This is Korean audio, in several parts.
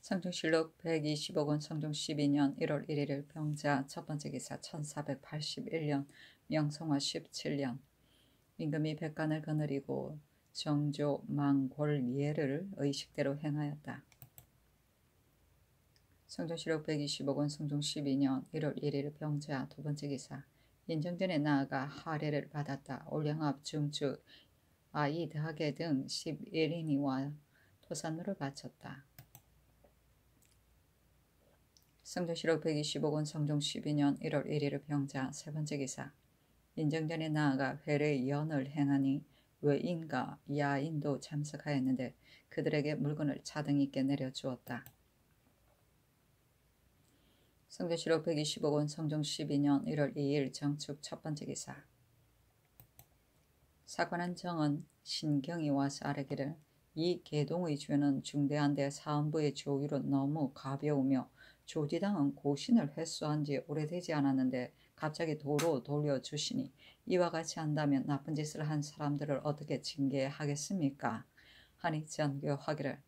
성종실록 125권 성종 12년 1월 1일 병자 첫번째 기사 1481년 명성화 17년 임금이 백관을 거느리고 정조 망골예를 의식대로 행하였다. 성종실록 125권 성종 12년 1월 1일 병자 두번째 기사 인정전에 나아가 하례를 받았다. 올량합 중축 아이드하게 등 11인이와 토산로를 바쳤다. 성종실록 125권 성종 12년 1월 1일 병자 세번째 기사 인정전에 나아가 회례 연을 행하니 외인과 야인도 참석하였는데 그들에게 물건을 차등 있게 내려주었다. 성종실록 125권 성종 12년 1월 2일 정축 첫번째 기사 사관한 정은 신경이 와서 아뢰기를 이 계동의 죄는 중대한데 사헌부의 조율은 너무 가벼우며 조지당은 고신을 회수한 지 오래되지 않았는데 갑자기 도로 돌려주시니 이와 같이 한다면 나쁜 짓을 한 사람들을 어떻게 징계하겠습니까? 하니 전교하기를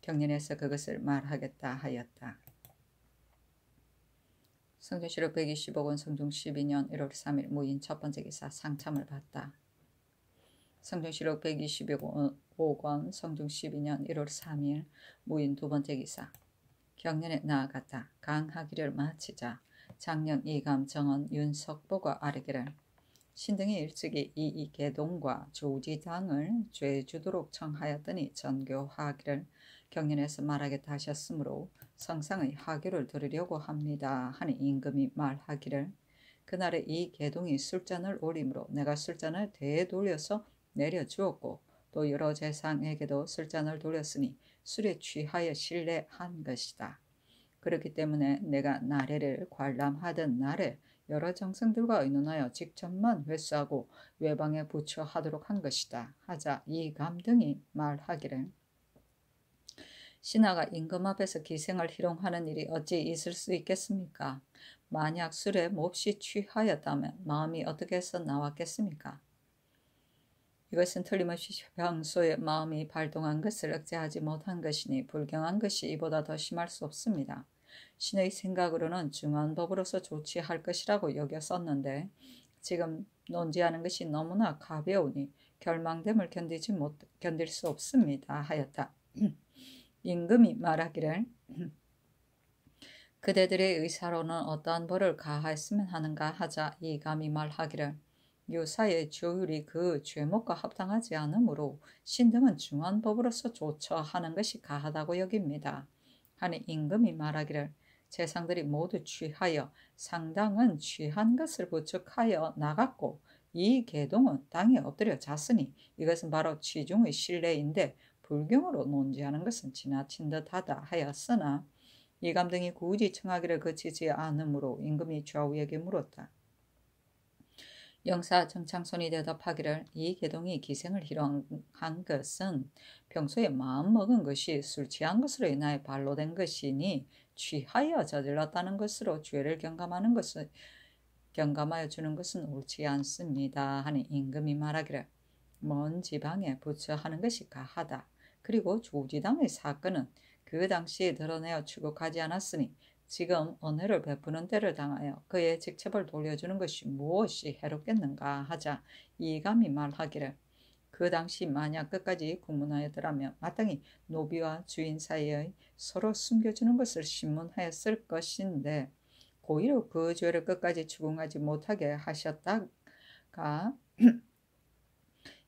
경련에서 그것을 말하겠다 하였다. 성종실록 125권 성종 12년 1월 3일 무인 첫번째 기사 상참을 받다. 성종실록 125권 성종 12년 1월 3일 무인 두번째 기사 경련에 나아갔다. 강하기를 마치자 장령 이감정은 윤석보가 아뢰기를 신등이 일찍이 이계동과 조지당을 죄주도록 청하였더니 전교하기를 경련에서 말하겠다 하셨으므로 성상의 하교를 들으려고 합니다 하니 임금이 말하기를 그날에 이계동이 술잔을 올리므로 내가 술잔을 되돌려서 내려주었고 또 여러 재상에게도 술잔을 돌렸으니 술에 취하여 신뢰한 것이다. 그렇기 때문에 내가 나래를 관람하던 날에 여러 정성들과 의논하여 직접만 회수하고 외방에 부처하도록 한 것이다. 하자 이감 등이 말하기를 신하가 임금 앞에서 기생을 희롱하는 일이 어찌 있을 수 있겠습니까? 만약 술에 몹시 취하였다면 마음이 어떻게 해서 나왔겠습니까? 이것은 틀림없이 평소에 마음이 발동한 것을 억제하지 못한 것이니 불경한 것이 이보다 더 심할 수 없습니다. 신의 생각으로는 중한 법으로서 조치할 것이라고 여겼었는데 지금 논지하는 것이 너무나 가벼우니 결망됨을 견딜 수 없습니다 하였다. 임금이 말하기를 그대들의 의사로는 어떠한 벌을 가하였으면 하는가 하자 이감이 말하기를 유사의 조율이 그 죄목과 합당하지 않으므로 신등은 중한 법으로서 조처하는 것이 가하다고 여깁니다. 하니 임금이 말하기를 재상들이 모두 취하여 상당은 취한 것을 부축하여 나갔고 이 계동은 땅에 엎드려 잤으니 이것은 바로 취중의 신뢰인데 불경으로 논지하는 것은 지나친 듯하다 하였으나 이감 등이 굳이 청하기를 그치지 않으므로 임금이 좌우에게 물었다. 영사 정창손이 대답하기를 이 계동이 기생을 희롱한 것은 평소에 마음먹은 것이 술 취한 것으로 인하여 발로된 것이니 취하여 저질렀다는 것으로 죄를 경감하여 주는 것은 옳지 않습니다 하니 임금이 말하기를 먼 지방에 부처하는 것이 가하다. 그리고 조지당의 사건은 그 당시에 드러내어 추국하지 않았으니 지금 은혜를 베푸는 때를 당하여 그의 직첩을 돌려주는 것이 무엇이 해롭겠는가 하자 이감이 말하기를 그 당시 만약 끝까지 국문하였더라면 마땅히 노비와 주인 사이에 서로 숨겨주는 것을 신문하였을 것인데 고의로 그 죄를 끝까지 추궁하지 못하게 하셨다가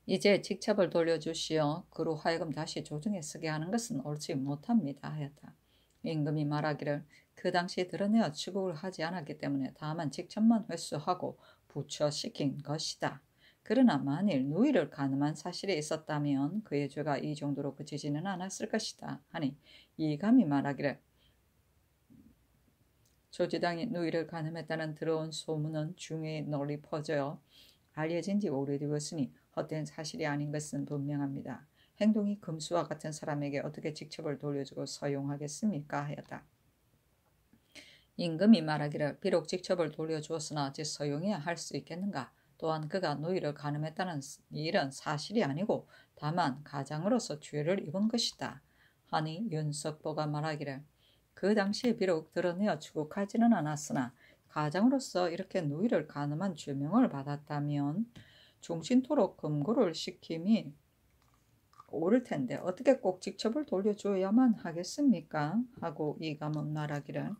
이제 직첩을 돌려주시어 그로 하여금 다시 조정에 서게 하는 것은 옳지 못합니다 하였다. 임금이 말하기를 그 당시 드러내어 추국을 하지 않았기 때문에 다만 직접만 회수하고 부처시킨 것이다. 그러나 만일 누이를 간음한 사실이 있었다면 그의 죄가 이 정도로 그치지는 않았을 것이다. 하니 이감이 말하기를 조지당이 누이를 간음했다는 들어온 소문은 중에 널리 퍼져 알려진 지 오래되었으니 헛된 사실이 아닌 것은 분명합니다. 행동이 금수와 같은 사람에게 어떻게 직첩을 돌려주고 서용하겠습니까? 하였다. 임금이 말하기를 비록 직첩을 돌려주었으나 어찌 서용해야 할 수 있겠는가? 또한 그가 누이를 간음했다는 일은 사실이 아니고 다만 가장으로서 죄를 입은 것이다. 하니 윤석보가 말하기를 그 당시에 비록 드러내어 추국하지는 않았으나 가장으로서 이렇게 누이를 가늠한 죄명을 받았다면 종신토록 금고를 시킴이 옳을 텐데 어떻게 꼭 직첩을 돌려줘야만 하겠습니까? 하고 이감은 말하기를,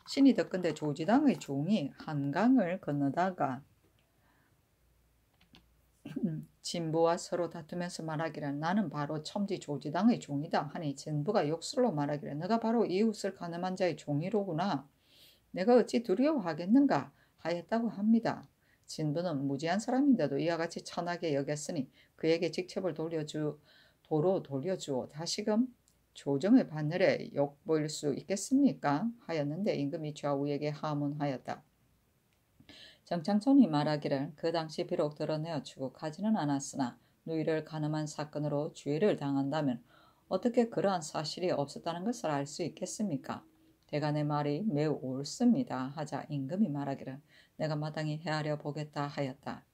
신이 듣건대 조지당의 종이 한강을 건너다가 진부와 서로 다투면서 말하기를, 나는 바로 첨지 조지당의 종이다 하니 진부가 욕설로 말하기를, 너가 바로 이웃을 가늠한 자의 종이로구나. 내가 어찌 두려워하겠는가 하였다고 합니다. 진부는 무지한 사람인데도 이와 같이 천하게 여겼으니 그에게 직첩을 도로 돌려주오. 다시금 조정의 바늘에 욕보일 수 있겠습니까? 하였는데 임금이 좌우에게 하문하였다. 정창촌이 말하기를, 그 당시 비록 드러내어 추국하지는 않았으나 누이를 가늠한 사건으로 죄를 당한다면 어떻게 그러한 사실이 없었다는 것을 알 수 있겠습니까? 대간의 말이 매우 옳습니다. 하자 임금이 말하기를, 내가 마땅히 헤아려 보겠다 하였다.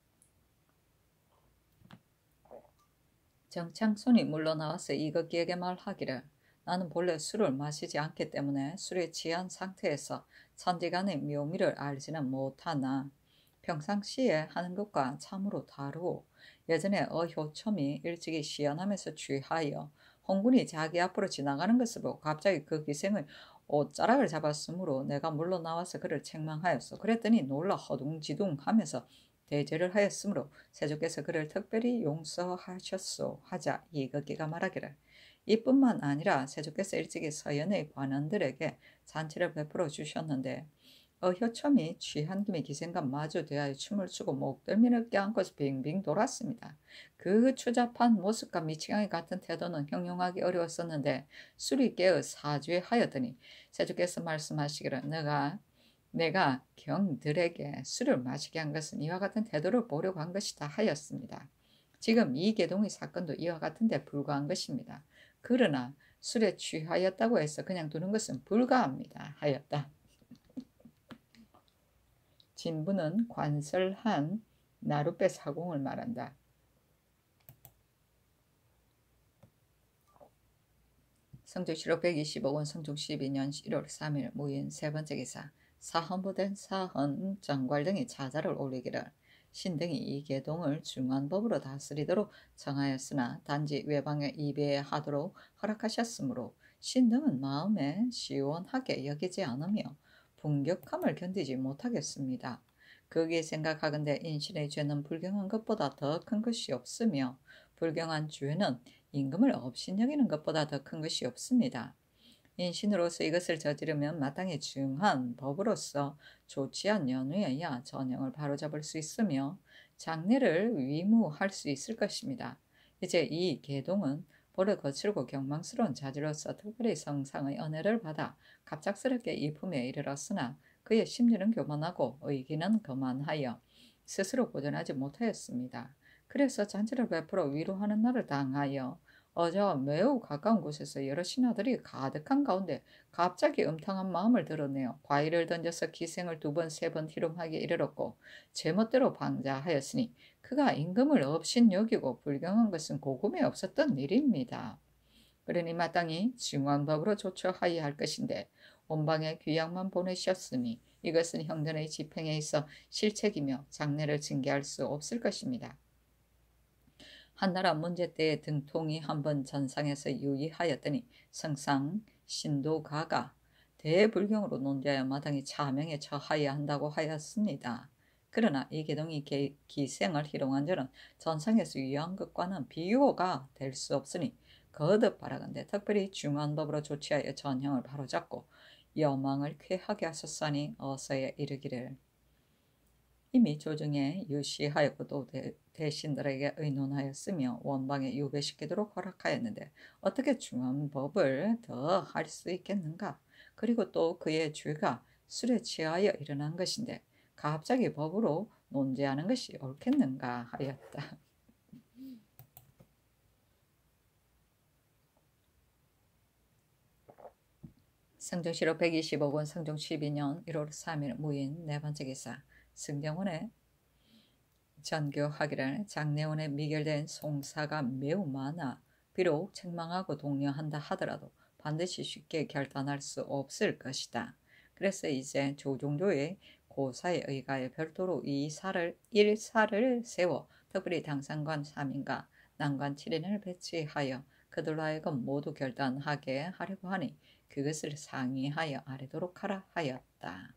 정창손이 물러나와서 이극기에게 말하기를, 나는 본래 술을 마시지 않기 때문에 술에 취한 상태에서 천지간의 묘미를 알지는 못하나 평상시에 하는 것과 참으로 다르고, 예전에 어효첨이 일찍이 시연하면서 취하여 홍군이 자기 앞으로 지나가는 것을 보고 갑자기 그 기생의 옷자락을 잡았으므로 내가 물러나와서 그를 책망하였소. 그랬더니 놀라 허둥지둥하면서 대제를 하였으므로 세조께서 그를 특별히 용서하셨소. 하자 이극기가 말하기를, 이뿐만 아니라 세조께서 일찍이 서연의 관원들에게 잔치를 베풀어 주셨는데 효첨이 취한 김에 기생과 마주 대하여 춤을 추고 목덜미를 껴안고서 빙빙 돌았습니다. 그 추잡한 모습과 미치광이 같은 태도는 형용하기 어려웠었는데 술이 깨어 사죄하였더니 세조께서 말씀하시기를, 내가 경들에게 술을 마시게 한 것은 이와 같은 태도를 보려고 한 것이다 하였습니다. 지금 이계동의 사건도 이와 같은 데 불과한 것입니다. 그러나 술에 취하였다고 해서 그냥 두는 것은 불가합니다 하였다. 진부는 관설한 나룻배 사공을 말한다. 성조실록 125권 성종 12년 1월 3일 무인 세 번째 기사. 사헌부된 사헌, 정괄 등이 자자를 올리기를, 신등이 이계동을 중환법으로 다스리도록 정하였으나 단지 외방에 이배하도록 허락하셨으므로 신등은 마음에 시원하게 여기지 않으며 분격함을 견디지 못하겠습니다. 거기에 생각하건대 인신의 죄는 불경한 것보다 더 큰 것이 없으며 불경한 죄는 임금을 업신여기는 것보다 더 큰 것이 없습니다. 인신으로서 이것을 저지르면 마땅히 중한 법으로서 조치한 연후에야 전형을 바로잡을 수 있으며 장례를 위무할 수 있을 것입니다. 이제 이 계동은 볼에 거칠고 경망스러운 자질로서 특별히 성상의 은혜를 받아 갑작스럽게 이품에 이르렀으나 그의 심리는 교만하고 의기는 거만하여 스스로 고전하지 못하였습니다. 그래서 잔치를 베풀어 위로하는 날을 당하여 어제와 매우 가까운 곳에서 여러 신하들이 가득한 가운데 갑자기 음탕한 마음을 드러내어 과일을 던져서 기생을 2번 3번 희롱하게 이르렀고 제멋대로 방자하였으니 그가 임금을 업신여기고 불경한 것은 고금에 없었던 일입니다. 그러니 마땅히 중환법으로 조처하여야 할 것인데 온방에 귀양만 보내셨으니 이것은 형전의 집행에 있어 실책이며 장례를 징계할 수 없을 것입니다. 한나라 문제 때의 등통이 한번 전상에서 유의하였더니 성상 신도가가 대불경으로 논지하여 마땅히 차명에 처하여야 한다고 하였습니다. 그러나 이계동이 기생을 희롱한 자는 전상에서 유의한 것과는 비교가 될 수 없으니 거듭 바라건대 특별히 중환법으로 조치하여 전형을 바로잡고 여망을 쾌하게 하셨사니 어서야 이르기를. 이미 조정에 유시하였고 또 대신들에게 의논하였으며 원방에 유배시키도록 허락하였는데 어떻게 중환법을 더 할 수 있겠는가? 그리고 또 그의 죄가 술에 취하여 일어난 것인데 갑자기 법으로 논제하는 것이 옳겠는가 하였다. 성종실록 125권 성종 12년 1월 3일 무인 네 번째 기사. 승정원에 전교하기를, 장례원에 미결된 송사가 매우 많아 비록 책망하고 독려한다 하더라도 반드시 쉽게 결단할 수 없을 것이다. 그래서 이제 조종조의 고사에 의하여 별도로 일사를 세워 특별히 당상관 3인과 난관 7인을 배치하여 그들로 하여금 모두 결단하게 하려고 하니 그것을 상의하여 아뢰도록 하라 하였다.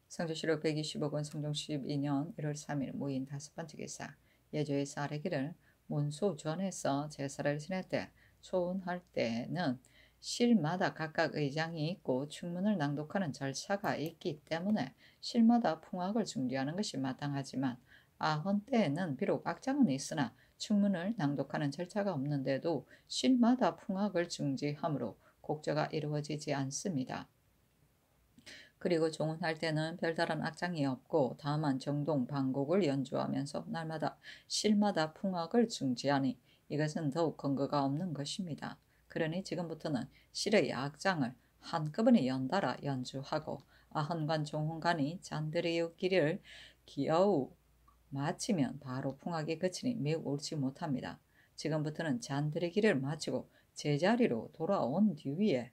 성조실록 125권 성종 12년 1월 3일 모인 5번째 기사. 예조에서 아뢰기를 문수전에서 제사를 지낼 때 초운할 때는 실마다 각각 의장이 있고 충문을 낭독하는 절차가 있기 때문에 실마다 풍악을 중지하는 것이 마땅하지만 아헌 때에는 비록 악장은 있으나 충문을 낭독하는 절차가 없는데도 실마다 풍악을 중지하므로 곡저가 이루어지지 않습니다. 그리고 종운할 때는 별다른 악장이 없고 다만 정동 반곡을 연주하면서 날마다 실마다 풍악을 중지하니 이것은 더욱 근거가 없는 것입니다. 그러니 지금부터는 실의 악장을 한꺼번에 연달아 연주하고 아헌간 종훈간이 잔드리우기를 겨우 마치면 바로 풍악이 그치니 매우 옳지 못합니다. 지금부터는 잔드리기를 마치고 제자리로 돌아온 뒤에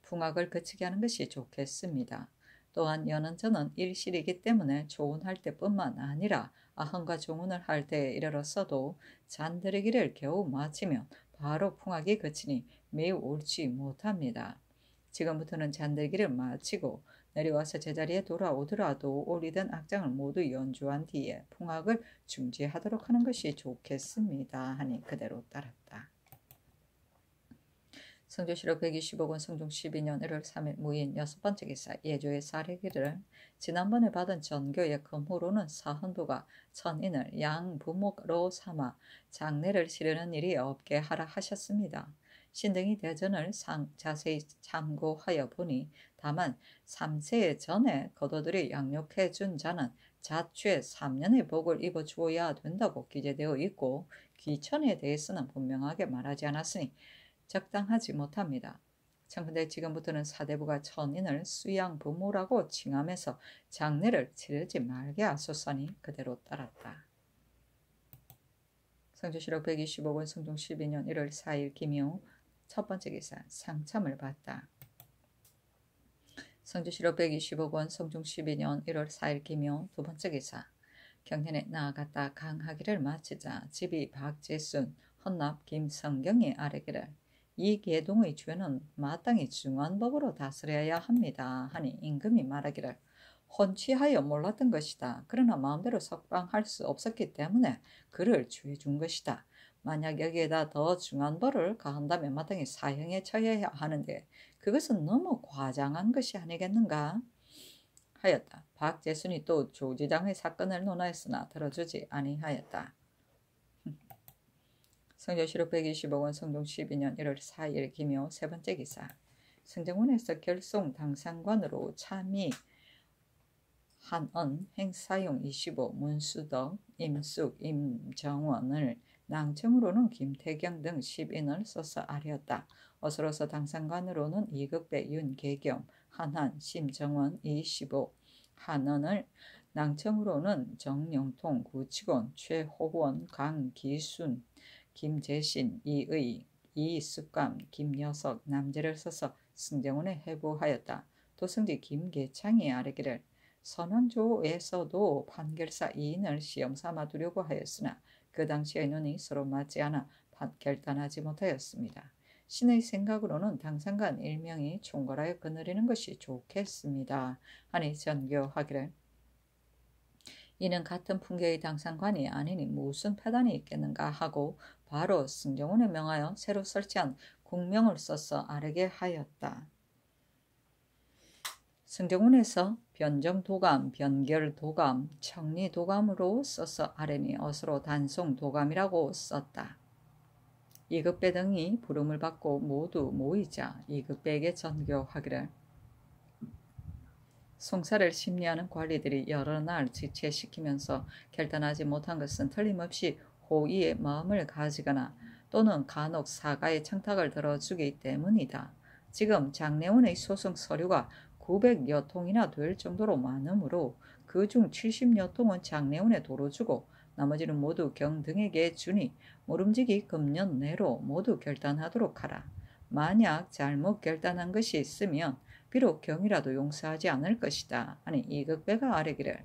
풍악을 그치게 하는 것이 좋겠습니다. 또한 연은전은 일실이기 때문에 조운할 때뿐만 아니라 아헌과 종운을 할 때에 이르렀어도 잔드리기를 겨우 마치면 바로 풍악이 그치니 매우 옳지 못합니다. 지금부터는 잔들기를 마치고 내려와서 제자리에 돌아오더라도 올리던 악장을 모두 연주한 뒤에 풍악을 중지하도록 하는 것이 좋겠습니다. 하니 그대로 따랐다. 성조실록 125권 성종 12년 1월 3일 무인 6번째 기사. 예조의 사례기를 지난번에 받은 전교의 금후로는 사헌부가 천인을 양부목으로 삼아 장례를 치르는 일이 없게 하라 하셨습니다. 신등이 대전을 자세히 참고하여 보니 다만 3세 전에 거도들이 양육해 준 자는 자취에 3년의 복을 입어 주어야 된다고 기재되어 있고 귀천에 대해서는 분명하게 말하지 않았으니 적당하지 못합니다. 청근데 지금부터는 사대부가 천인을 수양 부모라고 칭하면서 장례를 치르지 말게 하소서니 그대로 따랐다. 성조실록 125권 성종 12년 1월 4일 김효 첫 번째 기사. 상참을 받다. 성조실록 125권 성종 12년 1월 4일 김효 두 번째 기사. 경년에 나아갔다 강하기를 마치자 집이 박재순, 헌납 김성경이 아뢰기를 이 계동의 죄는 마땅히 중한법으로 다스려야 합니다. 하니 임금이 말하기를 혼취하여 몰랐던 것이다. 그러나 마음대로 석방할 수 없었기 때문에 그를 죄준 것이다. 만약 여기에다 더 중한 벌을 가한다면 마땅히 사형에 처해야 하는데 그것은 너무 과장한 것이 아니겠는가 하였다. 박재순이 또 조지장의 사건을 논하였으나 들어주지 아니하였다. 성조실록 125권 성종 12년 1월 4일 김효 세 번째 기사. 승정원에서 결송 당상관으로 참의 한언 행사용 25 문수덕 임숙 임정원을 낭청으로는 김태경 등 10인을 써서 아뢰었다. 어서로서 당상관으로는 이극배 윤계겸 한한 심정원 25 한언을 낭청으로는 정영통 구치곤 최호원 강기순 김재신 이의 이숙감 김여석 남재를 써서 승정원에 해부하였다. 도승지 김계창이 아뢰기를 선왕조에서도 판결사 2인을 시험 삼아 두려고 하였으나 그 당시의 눈이 서로 맞지 않아 결단하지 못하였습니다. 신의 생각으로는 당상관 일명이 총괄하여 거느리는 것이 좋겠습니다. 하니 전교하기를 이는 같은 풍계의 당상관이 아니니 무슨 패단이 있겠는가 하고 바로 승정원에 명하여 새로 설치한 국명을 써서 아뢰게 하였다. 승정원에서 변정도감, 변결도감, 청리도감으로 써서 아뢰니 어서로 단송도감이라고 썼다. 이극배 등이 부름을 받고 모두 모이자 이극배에게 전교하기를 송사를 심리하는 관리들이 여러 날 지체시키면서 결단하지 못한 것은 틀림없이 호의의 마음을 가지거나 또는 간혹 사가의 청탁을 들어주기 때문이다. 지금 장례원의 소송 서류가 900여 통이나 될 정도로 많으므로 그중 70여 통은 장례원에 도로 주고 나머지는 모두 경등에게 주니 모름지기 금년 내로 모두 결단하도록 하라. 만약 잘못 결단한 것이 있으면 비록 경이라도 용서하지 않을 것이다. 하니 이극배가 아뢰기를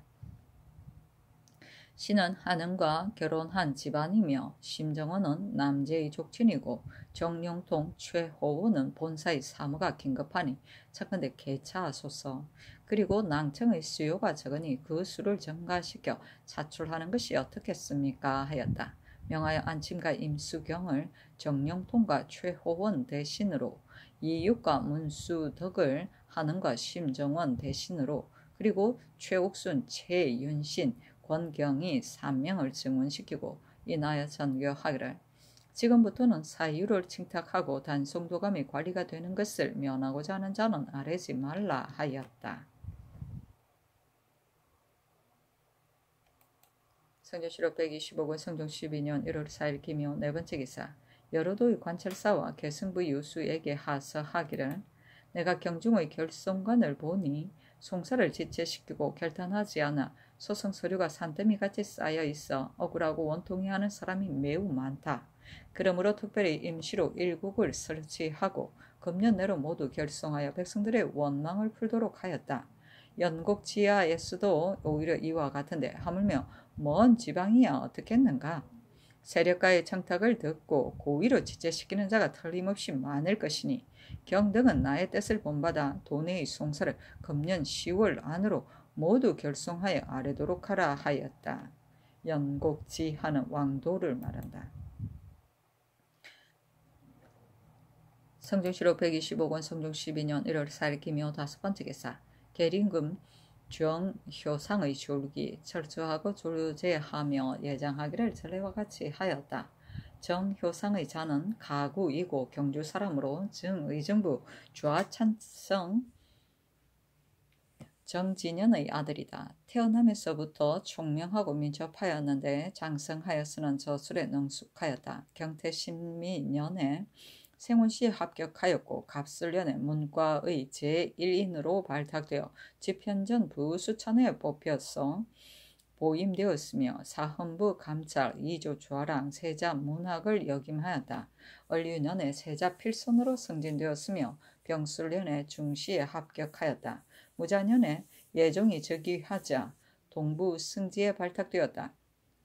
신은 한은과 결혼한 집안이며 심정원은 남제의 족친이고 정룡통 최호우는 본사의 사무가 긴급하니 차근대 개차하소서. 그리고 낭청의 수요가 적으니 그 수를 증가시켜 차출하는 것이 어떻겠습니까 하였다. 명하여 안침과 임수경을 정룡통과 최호원 대신으로 이육과 문수덕을 한은과 심정원 대신으로 그리고 최옥순 최윤신 권경이 3명을 증언시키고 인하여 전교하기를 지금부터는 사유를 칭탁하고 단송도감이 관리가 되는 것을 면하고자 하는 자는 아뢰지 말라 하였다. 성조실록 125권 성종 12년 1월 4일 기묘 네 번째 기사 여러도의 관찰사와 계승부 유수에게 하서하기를 내가 경중의 결송관을 보니 송사를 지체시키고 결단하지 않아 소송 서류가 산더미같이 쌓여 있어 억울하고 원통해하는 사람이 매우 많다. 그러므로 특별히 임시로 일국을 설치하고 금년 내로 모두 결송하여 백성들의 원망을 풀도록 하였다. 연곡 지하에서도 오히려 이와 같은데 하물며 먼 지방이야 어떻겠는가. 세력가의 청탁을 듣고 고의로 지체시키는 자가 틀림없이 많을 것이니 경등은 나의 뜻을 본받아 도내의 송사를 금년 10월 안으로 모두 결송하여 아뢰도록 하라 하였다. 연곡지하는 왕도를 말한다. 성종실록 125권 성종 12년 1월 4일 기묘 다섯 번째 기사 계림금 정효상의 졸기 철저하고 졸제하며 예장하기를 전례와 같이 하였다. 정효상의 자는 가구이고 경주 사람으로 증의정부 좌찬성 정진현의 아들이다. 태어나면서부터 총명하고 민첩하였는데 장성하여서는 저술에 능숙하였다. 경태신미년에 생원시에 합격하였고 갑술년에 문과의 제1인으로 발탁되어 집현전 부수천에 뽑혀서 보임되었으며 사헌부 감찰 2조 주하랑 세자 문학을 역임하였다. 을유년에 세자 필선으로 승진되었으며 병술년에 중시에 합격하였다. 무자년에 예종이 즉위하자 동부 승지에 발탁되었다.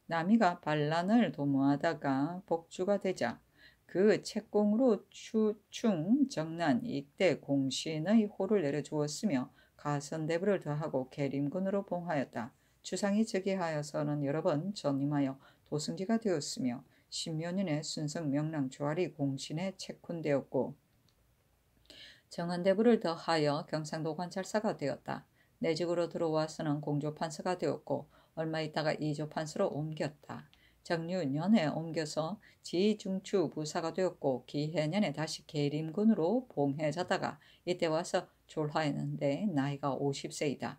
남이가 반란을 도모하다가 복주가 되자 그 채공으로 추충 정난 이때 공신의 호를 내려주었으며 가선대부를 더하고 계림군으로 봉하였다. 추상이 즉위하여서는 여러 번 전임하여 도승지가 되었으며 신묘년에 순성 명랑 조알이 공신에 채군되었고 정한대부를 더하여 경상도 관찰사가 되었다. 내직으로 들어와서는 공조판서가 되었고 얼마 있다가 이조판서로 옮겼다. 정류년에 옮겨서 지중추 부사가 되었고 기해년에 다시 계림군으로 봉해졌다가 이때 와서 졸하였는데 나이가 50세이다.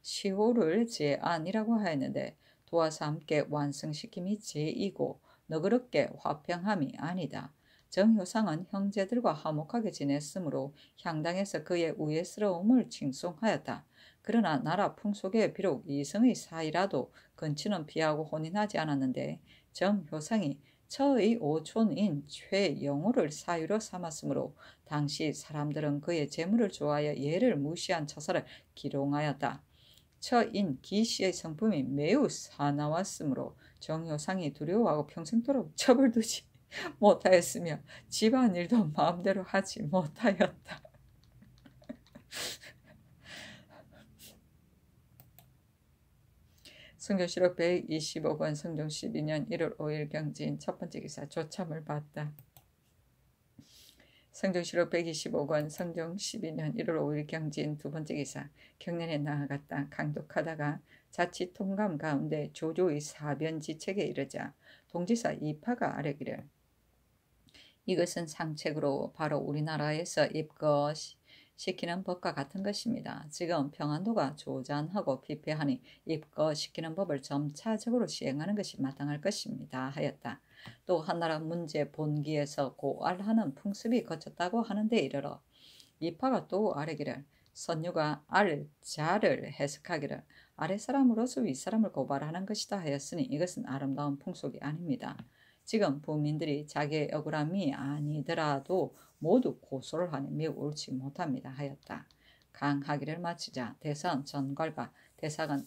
시호를 제안이라고 하였는데 도와서 함께 완성시킴이 제이고 너그럽게 화평함이 아니다. 정효상은 형제들과 화목하게 지냈으므로 향당에서 그의 우애스러움을 칭송하였다. 그러나 나라 풍속에 비록 이성의 사이라도 근친은 피하고 혼인하지 않았는데 정효상이 처의 오촌인 최영호를 사유로 삼았으므로 당시 사람들은 그의 재물을 좋아하여 예를 무시한 처사를 기롱하였다. 처인 기씨의 성품이 매우 사나웠으므로 정효상이 두려워하고 평생도록 처벌두지 못하였으며 집안일도 마음대로 하지 못하였다. 성조실록 125권 성종 12년 1월 5일 경진 첫 번째 기사 조참을 받다. 성종실록 125권 성종 12년 1월 5일 경진 두 번째 기사 경련에 나아갔다. 강독하다가 자치 통감 가운데 조조의 사변지책에 이르자 동지사 이파가 아뢰기를 이것은 상책으로 바로 우리나라에서 입거시키는 법과 같은 것입니다. 지금 평안도가 조잔하고 피폐하니 입거시키는 법을 점차적으로 시행하는 것이 마땅할 것입니다. 하였다. 또 한나라 문제 본기에서 고알하는 풍습이 거쳤다고 하는데 이르러 이파가 또 아뢰기를 선유가 알자를 해석하기를 아랫사람으로서 윗사람을 고발하는 것이다 하였으니 이것은 아름다운 풍속이 아닙니다. 지금 부민들이 자기의 억울함이 아니더라도 모두 고소를 하니 매우 옳지 못합니다 하였다. 강하기를 마치자 대선 전괄과 대사관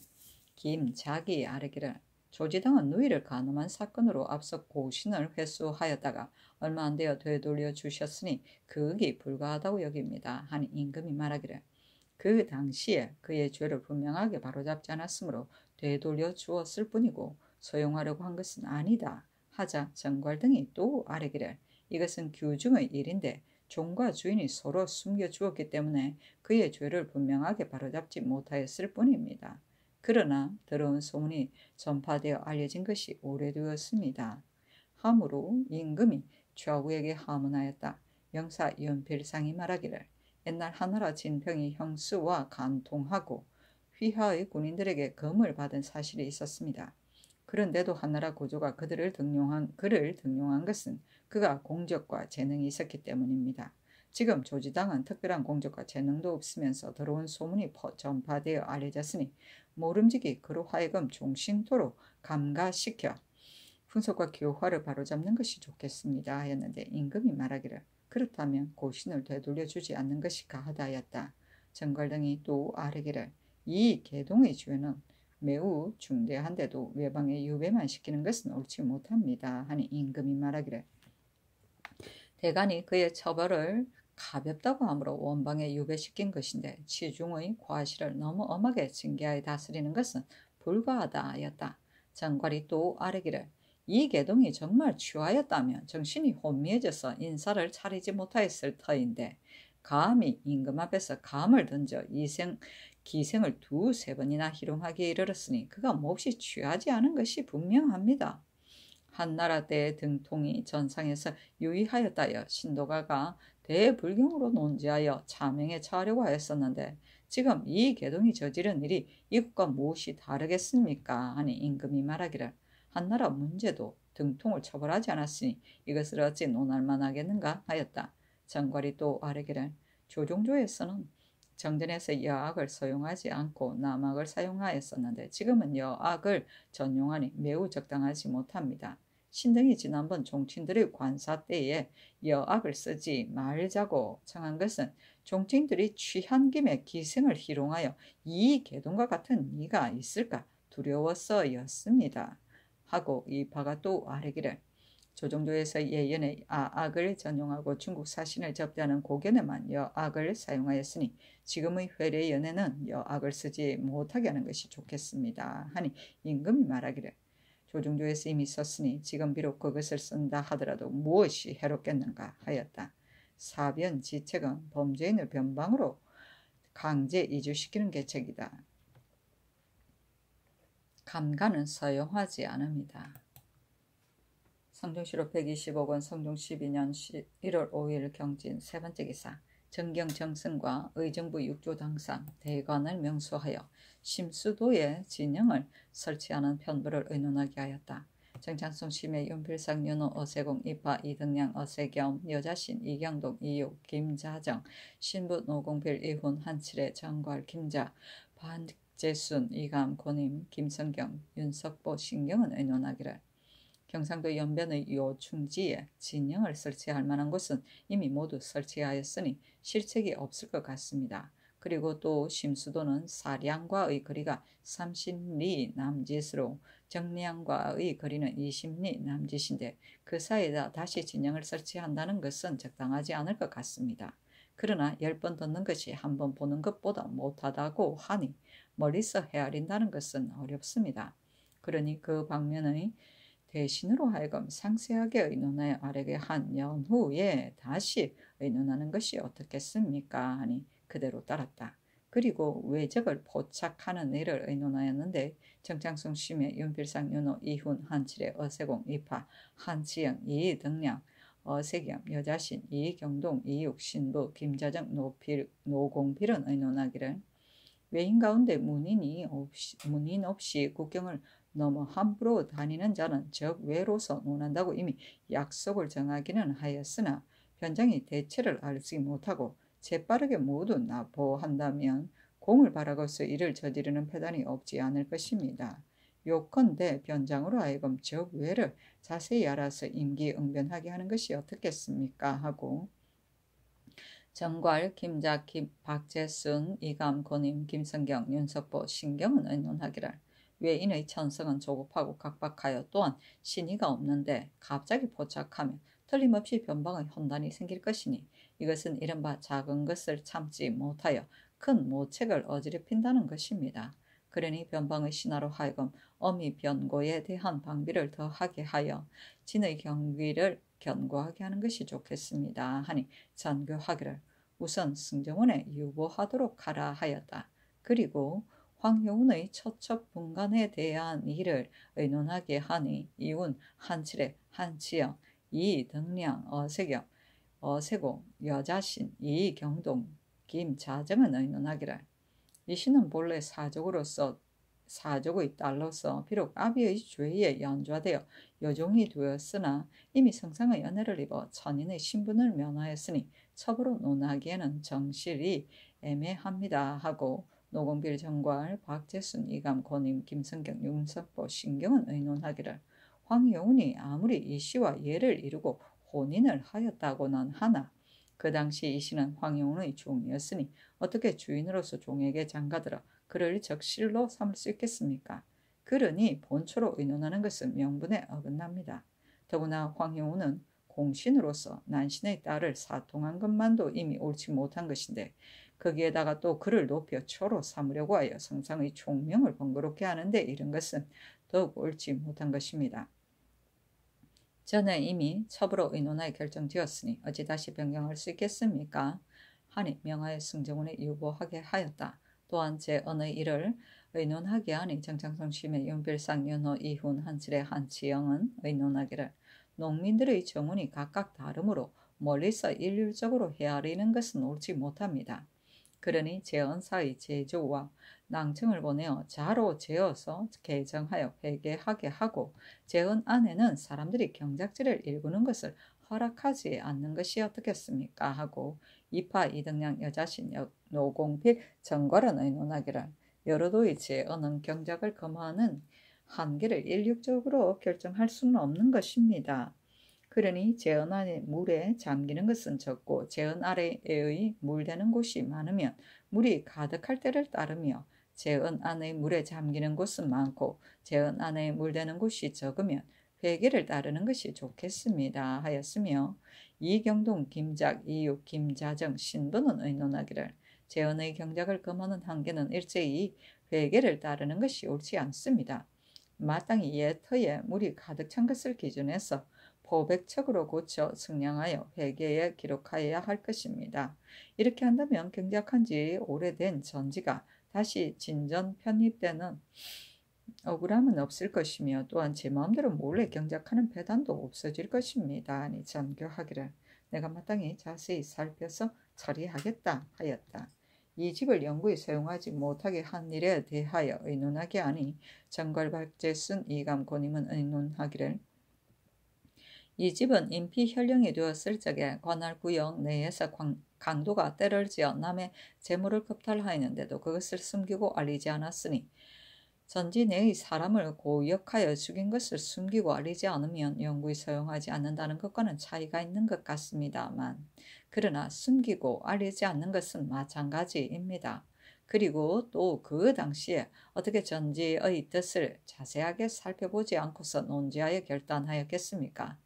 김자기 아뢰기를 조지당은 누이를 간음한 사건으로 앞서 고신을 회수하였다가 얼마 안 되어 되돌려 주셨으니 그윽이 불가하다고 여깁니다 하니 임금이 말하기를 그 당시에 그의 죄를 분명하게 바로잡지 않았으므로 되돌려 주었을 뿐이고 소용하려고 한 것은 아니다 하자 정괄 등이 또 아뢰기를 이것은 규중의 일인데 종과 주인이 서로 숨겨주었기 때문에 그의 죄를 분명하게 바로잡지 못하였을 뿐입니다. 그러나 들어온 소문이 전파되어 알려진 것이 오래되었습니다. 하므로 임금이 좌우에게 하문하였다. 영사 연필상이 말하기를 옛날 하나라 진평이 형수와 간통하고 휘하의 군인들에게 금을 받은 사실이 있었습니다. 그런데도 한나라 고조가 그를 등용한 것은 그가 공적과 재능이 있었기 때문입니다. 지금 조지당은 특별한 공적과 재능도 없으면서 들어온 소문이 전파되어 알려졌으니 모름지기 그로 하여금 종신토로 감가시켜 풍속과 교화를 바로잡는 것이 좋겠습니다 하였는데 임금이 말하기를 그렇다면 고신을 되돌려주지 않는 것이 가하다 하였다. 정괄 등이 또 아뢰기를 이 계동의 죄는 매우 중대한데도 외방에 유배만 시키는 것은 옳지 못합니다 하니 임금이 말하기를 대간이 그의 처벌을 가볍다고 하므로 원방에 유배시킨 것인데 치중의 과실을 너무 엄하게 징계하여 다스리는 것은 불가하다 하였다. 정괄이 또 아뢰기를 이 계동이 정말 취하였다면 정신이 혼미해져서 인사를 차리지 못하였을 터인데 감히 임금 앞에서 감을 던져 기생을 두세 번이나 희롱하기에 이르렀으니 그가 몹시 취하지 않은 것이 분명합니다. 한나라 때의 등통이 전상에서 유의하였다여 신도가가 대불경으로 논지하여 차명에 처하려고 하였었는데 지금 이 계동이 저지른 일이 이것과 무엇이 다르겠습니까 하니 임금이 말하기를 한나라 문제도 등통을 처벌하지 않았으니 이것을 어찌 논할 만하겠는가 하였다. 정괄이 또 아뢰기를 조종조에서는 정전에서 여악을 사용하지 않고 남악을 사용하였었는데 지금은 여악을 전용하니 매우 적당하지 못합니다. 신등이 지난번 종친들의 관사 때에 여악을 쓰지 말자고 청한 것은 종친들이 취한 김에 기생을 희롱하여 이 계동과 같은 이가 있을까 두려워서였습니다. 하고 이 바가 또 아뢰기를 조정조에서 예연의 아악을 전용하고 중국 사신을 접대하는 고견에만 여악을 사용하였으니 지금의 회례 연에는 여악을 쓰지 못하게 하는 것이 좋겠습니다. 하니 임금이 말하기를 조정조에서 이미 썼으니 지금 비록 그것을 쓴다 하더라도 무엇이 해롭겠는가 하였다. 사변지책은 범죄인을 변방으로 강제 이주시키는 계책이다. 감가는 사용하지 않습니다. 성종시로 125권 성종 12년 1월 5일 경진 세 번째 기사 정경 정승과 의정부 육조 당상 대관을 명수하여 심수도에 진영을 설치하는 편부를 의논하게 하였다. 정창성 심의 윤필상 윤호 어세공 이파 이등량 어세겸 여자신 이경동 이육 김자정 신부 노공필 이훈 한칠의 정괄 김자 반재순 이감 고님 김성경 윤석보 신경은 의논하기를 경상도 연변의 요충지에 진영을 설치할 만한 곳은 이미 모두 설치하였으니 실책이 없을 것 같습니다. 그리고 또 심수도는 사량과의 거리가 30리 남짓으로 정량과의 거리는 20리 남짓인데 그 사이에다 다시 진영을 설치한다는 것은 적당하지 않을 것 같습니다. 그러나 10번 듣는 것이 한 번 보는 것보다 못하다고 하니 멀리서 헤아린다는 것은 어렵습니다. 그러니 그 방면의 대신으로 하여금 상세하게 의논하여 아래게 한 연후에 다시 의논하는 것이 어떻겠습니까? 하니 그대로 따랐다. 그리고 외적을 포착하는 일을 의논하였는데 정창성 심의 윤필상 윤호 이훈 한칠의 어세공 이파 한치영 이등량 어세겸 여자신 이경동 이육 신부 김자정 노공필은 의논하기를 외인 가운데 문인 없이 국경을 너무 함부로 다니는 자는 적외로서 논한다고 이미 약속을 정하기는 하였으나 현장이 대체를 알지 못하고 재빠르게 모두 납보한다면 공을 바라고서 이를 저지르는 패단이 없지 않을 것입니다. 요컨대 변장으로 하여금 저 외를 자세히 알아서 임기응변하게 하는 것이 어떻겠습니까? 하고 정괄, 김작, 박재순, 이감, 권임, 김성경, 윤석보, 신경은 의논하기를 외인의 천성은 조급하고 각박하여 또한 신의가 없는데 갑자기 포착하면 틀림없이 변방의 혼란이 생길 것이니 이것은 이른바 작은 것을 참지 못하여 큰 모책을 어지럽힌다는 것입니다. 그러니 변방의 신하로 하여금 어미 변고에 대한 방비를 더하게 하여 진의 경위를 견고하게 하는 것이 좋겠습니다. 하니 전교하기를 우선 승정원에 유보하도록 하라 하였다. 그리고 황효운의 처첩분간에 대한 일을 의논하게 하니 이운, 한칠의, 한치영, 이등량, 어세고, 여자신, 이경동, 김자정은 의논하기를 이씨는 본래 사족의 딸로서 비록 아비의 죄에 연좌되어 여종이 되었으나 이미 성상의 연애를 입어 천인의 신분을 면하였으니 첩으로 논하기에는 정실이 애매합니다 하고 노공필 정괄 박재순 이감 권임 김성경 윤석보 신경은 의논하기를 황여운이 아무리 이씨와 예를 이루고 혼인을 하였다고는 하나 그 당시 이씨는 황여운의 종이었으니 어떻게 주인으로서 종에게 장가들어 그를 적실로 삼을 수 있겠습니까? 그러니 본초로 의논하는 것은 명분에 어긋납니다. 더구나 황효우는 공신으로서 난신의 딸을 사통한 것만도 이미 옳지 못한 것인데 거기에다가 또 그를 높여 초로 삼으려고 하여 성상의 총명을 번거롭게 하는데 이런 것은 더욱 옳지 못한 것입니다. 전에 이미 첩으로 의논하여 결정되었으니 어찌 다시 변경할 수 있겠습니까? 하니 명하여 승정원에 유보하게 하였다. 또한 제언의 일을 의논하게 하니 정창성 심의 윤필상 윤호 이훈 한칠의 한치영은 의논하기를 농민들의 정원이 각각 다르므로 멀리서 일률적으로 헤아리는 것은 옳지 못합니다. 그러니 제언사의 제조와 낭청을 보내어 자로 재어서 개정하여 회개하게 하고 제언 안에는 사람들이 경작지를 일구는 것을 허락하지 않는 것이 어떻겠습니까? 하고 이파 이등량 여자신 노공필 정괄은 의논하기를 여러도의 제언은 경작을 금하는 한계를 일률적으로 결정할 수는 없는 것입니다. 그러니 제언 안에 물에 잠기는 것은 적고 제언 아래의 물되는 곳이 많으면 물이 가득할 때를 따르며 제언 안의 물에 잠기는 곳은 많고 제언 안에 물되는 곳이 적으면 회계를 따르는 것이 좋겠습니다 하였으며 이경동, 김작, 이육, 김자정, 신부는 의논하기를 제언의 경작을 금하는 한계는 일제히 회계를 따르는 것이 옳지 않습니다. 마땅히 예터에 물이 가득 찬 것을 기준해서 포백척으로 고쳐 측량하여 회계에 기록하여야 할 것입니다. 이렇게 한다면 경작한 지 오래된 전지가 다시 진전 편입되는 억울함은 없을 것이며 또한 제 마음대로 몰래 경작하는 배단도 없어질 것입니다. 아니 전교하기를 내가 마땅히 자세히 살펴서 처리하겠다 하였다. 이 집을 영구히 사용하지 못하게 한 일에 대하여 의논하게 하니 정갈박제순 이감 권임은 의논하기를 이 집은 인피 현령이 되었을 적에 관할구역 내에서 강도가 때를 지어 남의 재물을 겁탈하였는데도 그것을 숨기고 알리지 않았으니 전지 내의 사람을 고역하여 죽인 것을 숨기고 알리지 않으면 영구히 사용하지 않는다는 것과는 차이가 있는 것 같습니다만 그러나 숨기고 알리지 않는 것은 마찬가지입니다. 그리고 또 그 당시에 어떻게 전지의 뜻을 자세하게 살펴보지 않고서 논지하여 결단하였겠습니까?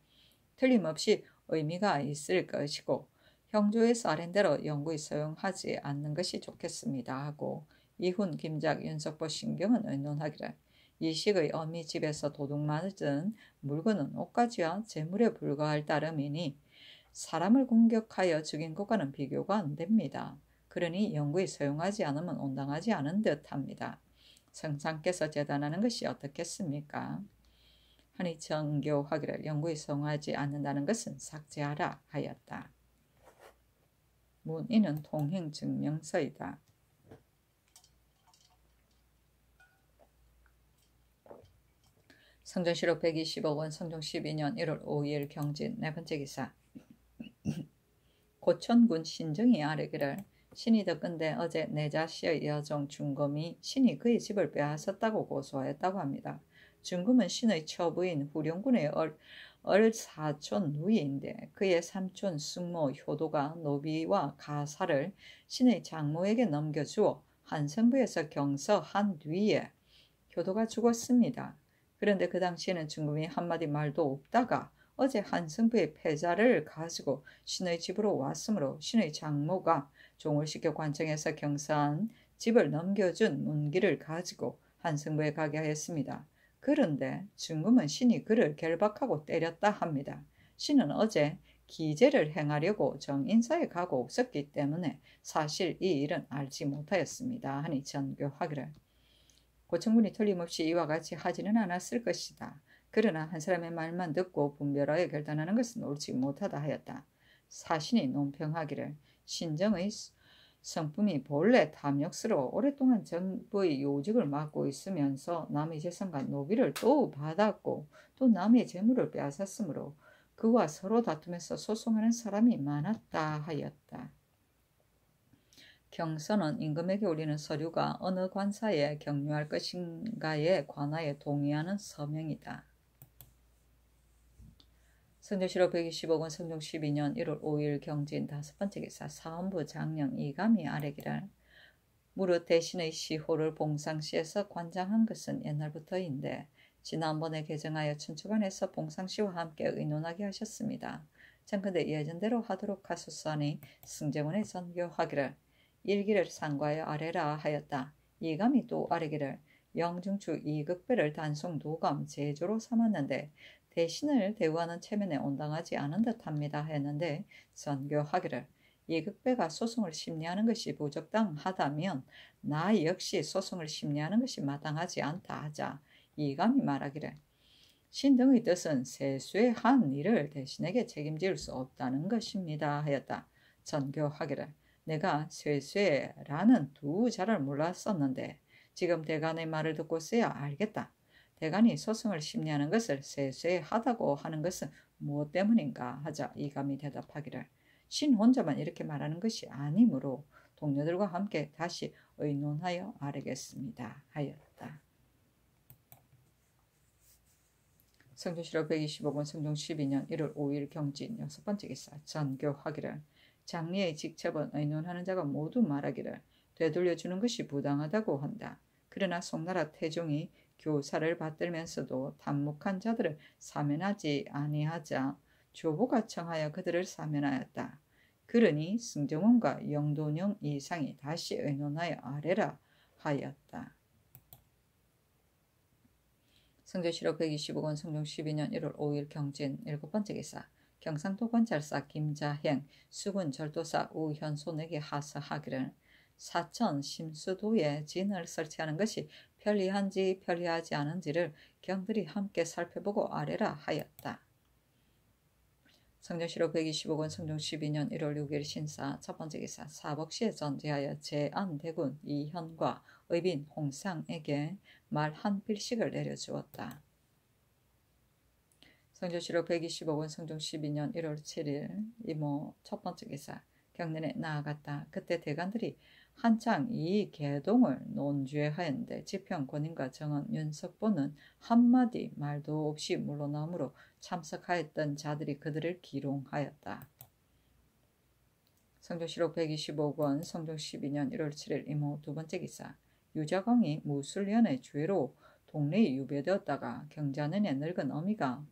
틀림없이 의미가 있을 것이고 형조에서 아랜대로 영구히 사용하지 않는 것이 좋겠습니다 하고 이훈, 김작, 윤석보, 신경은 의논하기를 이식의 어미 집에서 도둑맞은 물건은 옷가지와 재물에 불과할 따름이니 사람을 공격하여 죽인 것과는 비교가 안 됩니다. 그러니 영구히 사용하지 않으면 온당하지 않은 듯합니다. 성상께서 재단하는 것이 어떻겠습니까? 하니 정교하기를 영구히 사용하지 않는다는 것은 삭제하라 하였다. 문인은 통행증명서이다. 성전시록 125권 성종 12년 1월 5일 경진 네 번째 기사 고천군 신정이 아뢰기를 신이 듣건대 어제 내 자씨의 여종 준검이 신이 그의 집을 빼앗았다고 고소하였다고 합니다. 준검은 신의 처부인 후령군의 얼사촌 누이인데 그의 삼촌 숙모 효도가 노비와 가사를 신의 장모에게 넘겨주어 한성부에서 경서한 뒤에 효도가 죽었습니다. 그런데 그 당시에는 준검이 한마디 말도 없다가 어제 한승부의 패자를 가지고 신의 집으로 왔으므로 신의 장모가 종을 시켜 관청에서 경사한 집을 넘겨준 문기를 가지고 한승부에 가게 하였습니다. 그런데 준금은 신이 그를 결박하고 때렸다 합니다. 신은 어제 기재를 행하려고 정인사에 가고 없었기 때문에 사실 이 일은 알지 못하였습니다. 하니 전교하기를 고천군이 틀림없이 이와 같이 하지는 않았을 것이다. 그러나 한 사람의 말만 듣고 분별하여 결단하는 것은 옳지 못하다 하였다. 사신이 논평하기를 신정의 성품이 본래 탐욕스러워 오랫동안 정부의 요직을 맡고 있으면서 남의 재산과 노비를 또 받았고 또 남의 재물을 빼앗았으므로 그와 서로 다투면서 소송하는 사람이 많았다 하였다. 경서는 임금에게 올리는 서류가 어느 관사에 경유할 것인가에 관하여 동의하는 서명이다. 성조실록 125권 성종 12년 1월 5일 경진 5번째 기사 사헌부 장령 이감이 아뢰기를 무릇 대신의 시호를 봉상시에서 관장한 것은 옛날부터인데 지난번에 개정하여 춘추관에서 봉상시와 함께 의논하게 하셨습니다. 청컨대 예전대로 하도록 하소서하니 승정원에 전교하기를 일기를 상과하여 아뢰라 하였다. 이감이 또 아뢰기를 영중추 이극배를 단속 노감 제조로 삼았는데 대신을 대우하는 체면에 온당하지 않은 듯합니다 했는데 전교하기를 이극배가 소송을 심리하는 것이 부적당하다면 나 역시 소송을 심리하는 것이 마땅하지 않다 하자 이감이 말하기를 신등의 뜻은 세수의 한 일을 대신에게 책임질 수 없다는 것입니다 하였다. 전교하기를 내가 쇠쇠라는 두 자를 몰랐었는데 지금 대간의 말을 듣고서야 알겠다. 대간이 소송을 심리하는 것을 쇠쇠하다고 하는 것은 무엇 때문인가 하자 이감이 대답하기를 신 혼자만 이렇게 말하는 것이 아니므로 동료들과 함께 다시 의논하여 아뢰겠습니다 하였다. 성조실록 125권 성종 12년 1월 5일 경진 6번째 기사 전교하기를 장리의 직첩은 의논하는 자가 모두 말하기를 되돌려주는 것이 부당하다고 한다. 그러나 송나라 태종이 교사를 받들면서도 탐묵한 자들을 사면하지 아니하자 조보가 청하여 그들을 사면하였다. 그러니 승정원과 영돈영 이상이 다시 의논하여 아뢰라 하였다. 성조실록 125권 성종 12년 1월 5일 경진 7번째 기사 경상도 관찰사 김자행 수군 절도사 우현손에게 하사하기를 사천 심수도에 진을 설치하는 것이 편리한지 편리하지 않은지를 경들이 함께 살펴보고 아뢰라 하였다. 성조실록 125권 성종 12년 1월 6일 신사 첫번째 기사 사복시에 전제하여 제안대군 이현과 의빈 홍상에게 말 한 필씩을 내려주었다. 성조실록 125권 성종 12년 1월 7일 이모 첫번째 기사 경nen에 나아갔다. 그때 대관들이 한창 이 개동을 논죄하였는데 지평 권인과 정원 윤석보는 한마디 말도 없이 물러나므로 참석하였던 자들이 그들을 기롱하였다. 성조실록 125권 성종 12년 1월 7일 이모 두번째 기사 유자광이 무술년의 죄로 동네에 유배되었다가 경자년에 늙은 어미가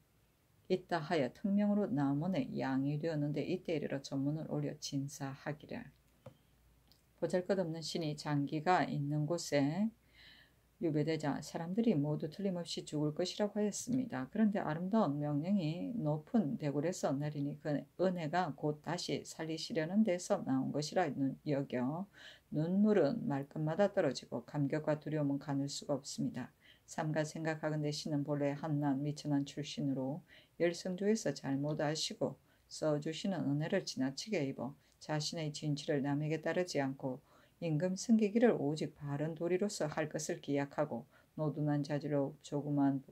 있다 하여 특명으로 남원에 양이되었는데 이때 이르러 전문을 올려 진사하기를 보잘것없는 신이 장기가 있는 곳에 유배되자 사람들이 모두 틀림없이 죽을 것이라고 하였습니다. 그런데 아름다운 명령이 높은 대궐에서 내리니 그 은혜가 곧 다시 살리시려는 데서 나온 것이라 여겨 눈물은 말끝마다 떨어지고 감격과 두려움은 가눌 수가 없습니다. 삼가 생각하건대 신은 본래 한난 미천한 출신으로 열성조에서 잘못 아시고 써주시는 은혜를 지나치게 입어 자신의 진취를 남에게 따르지 않고 임금 승기기를 오직 바른 도리로서 할 것을 기약하고 노둔한 자질로 조그만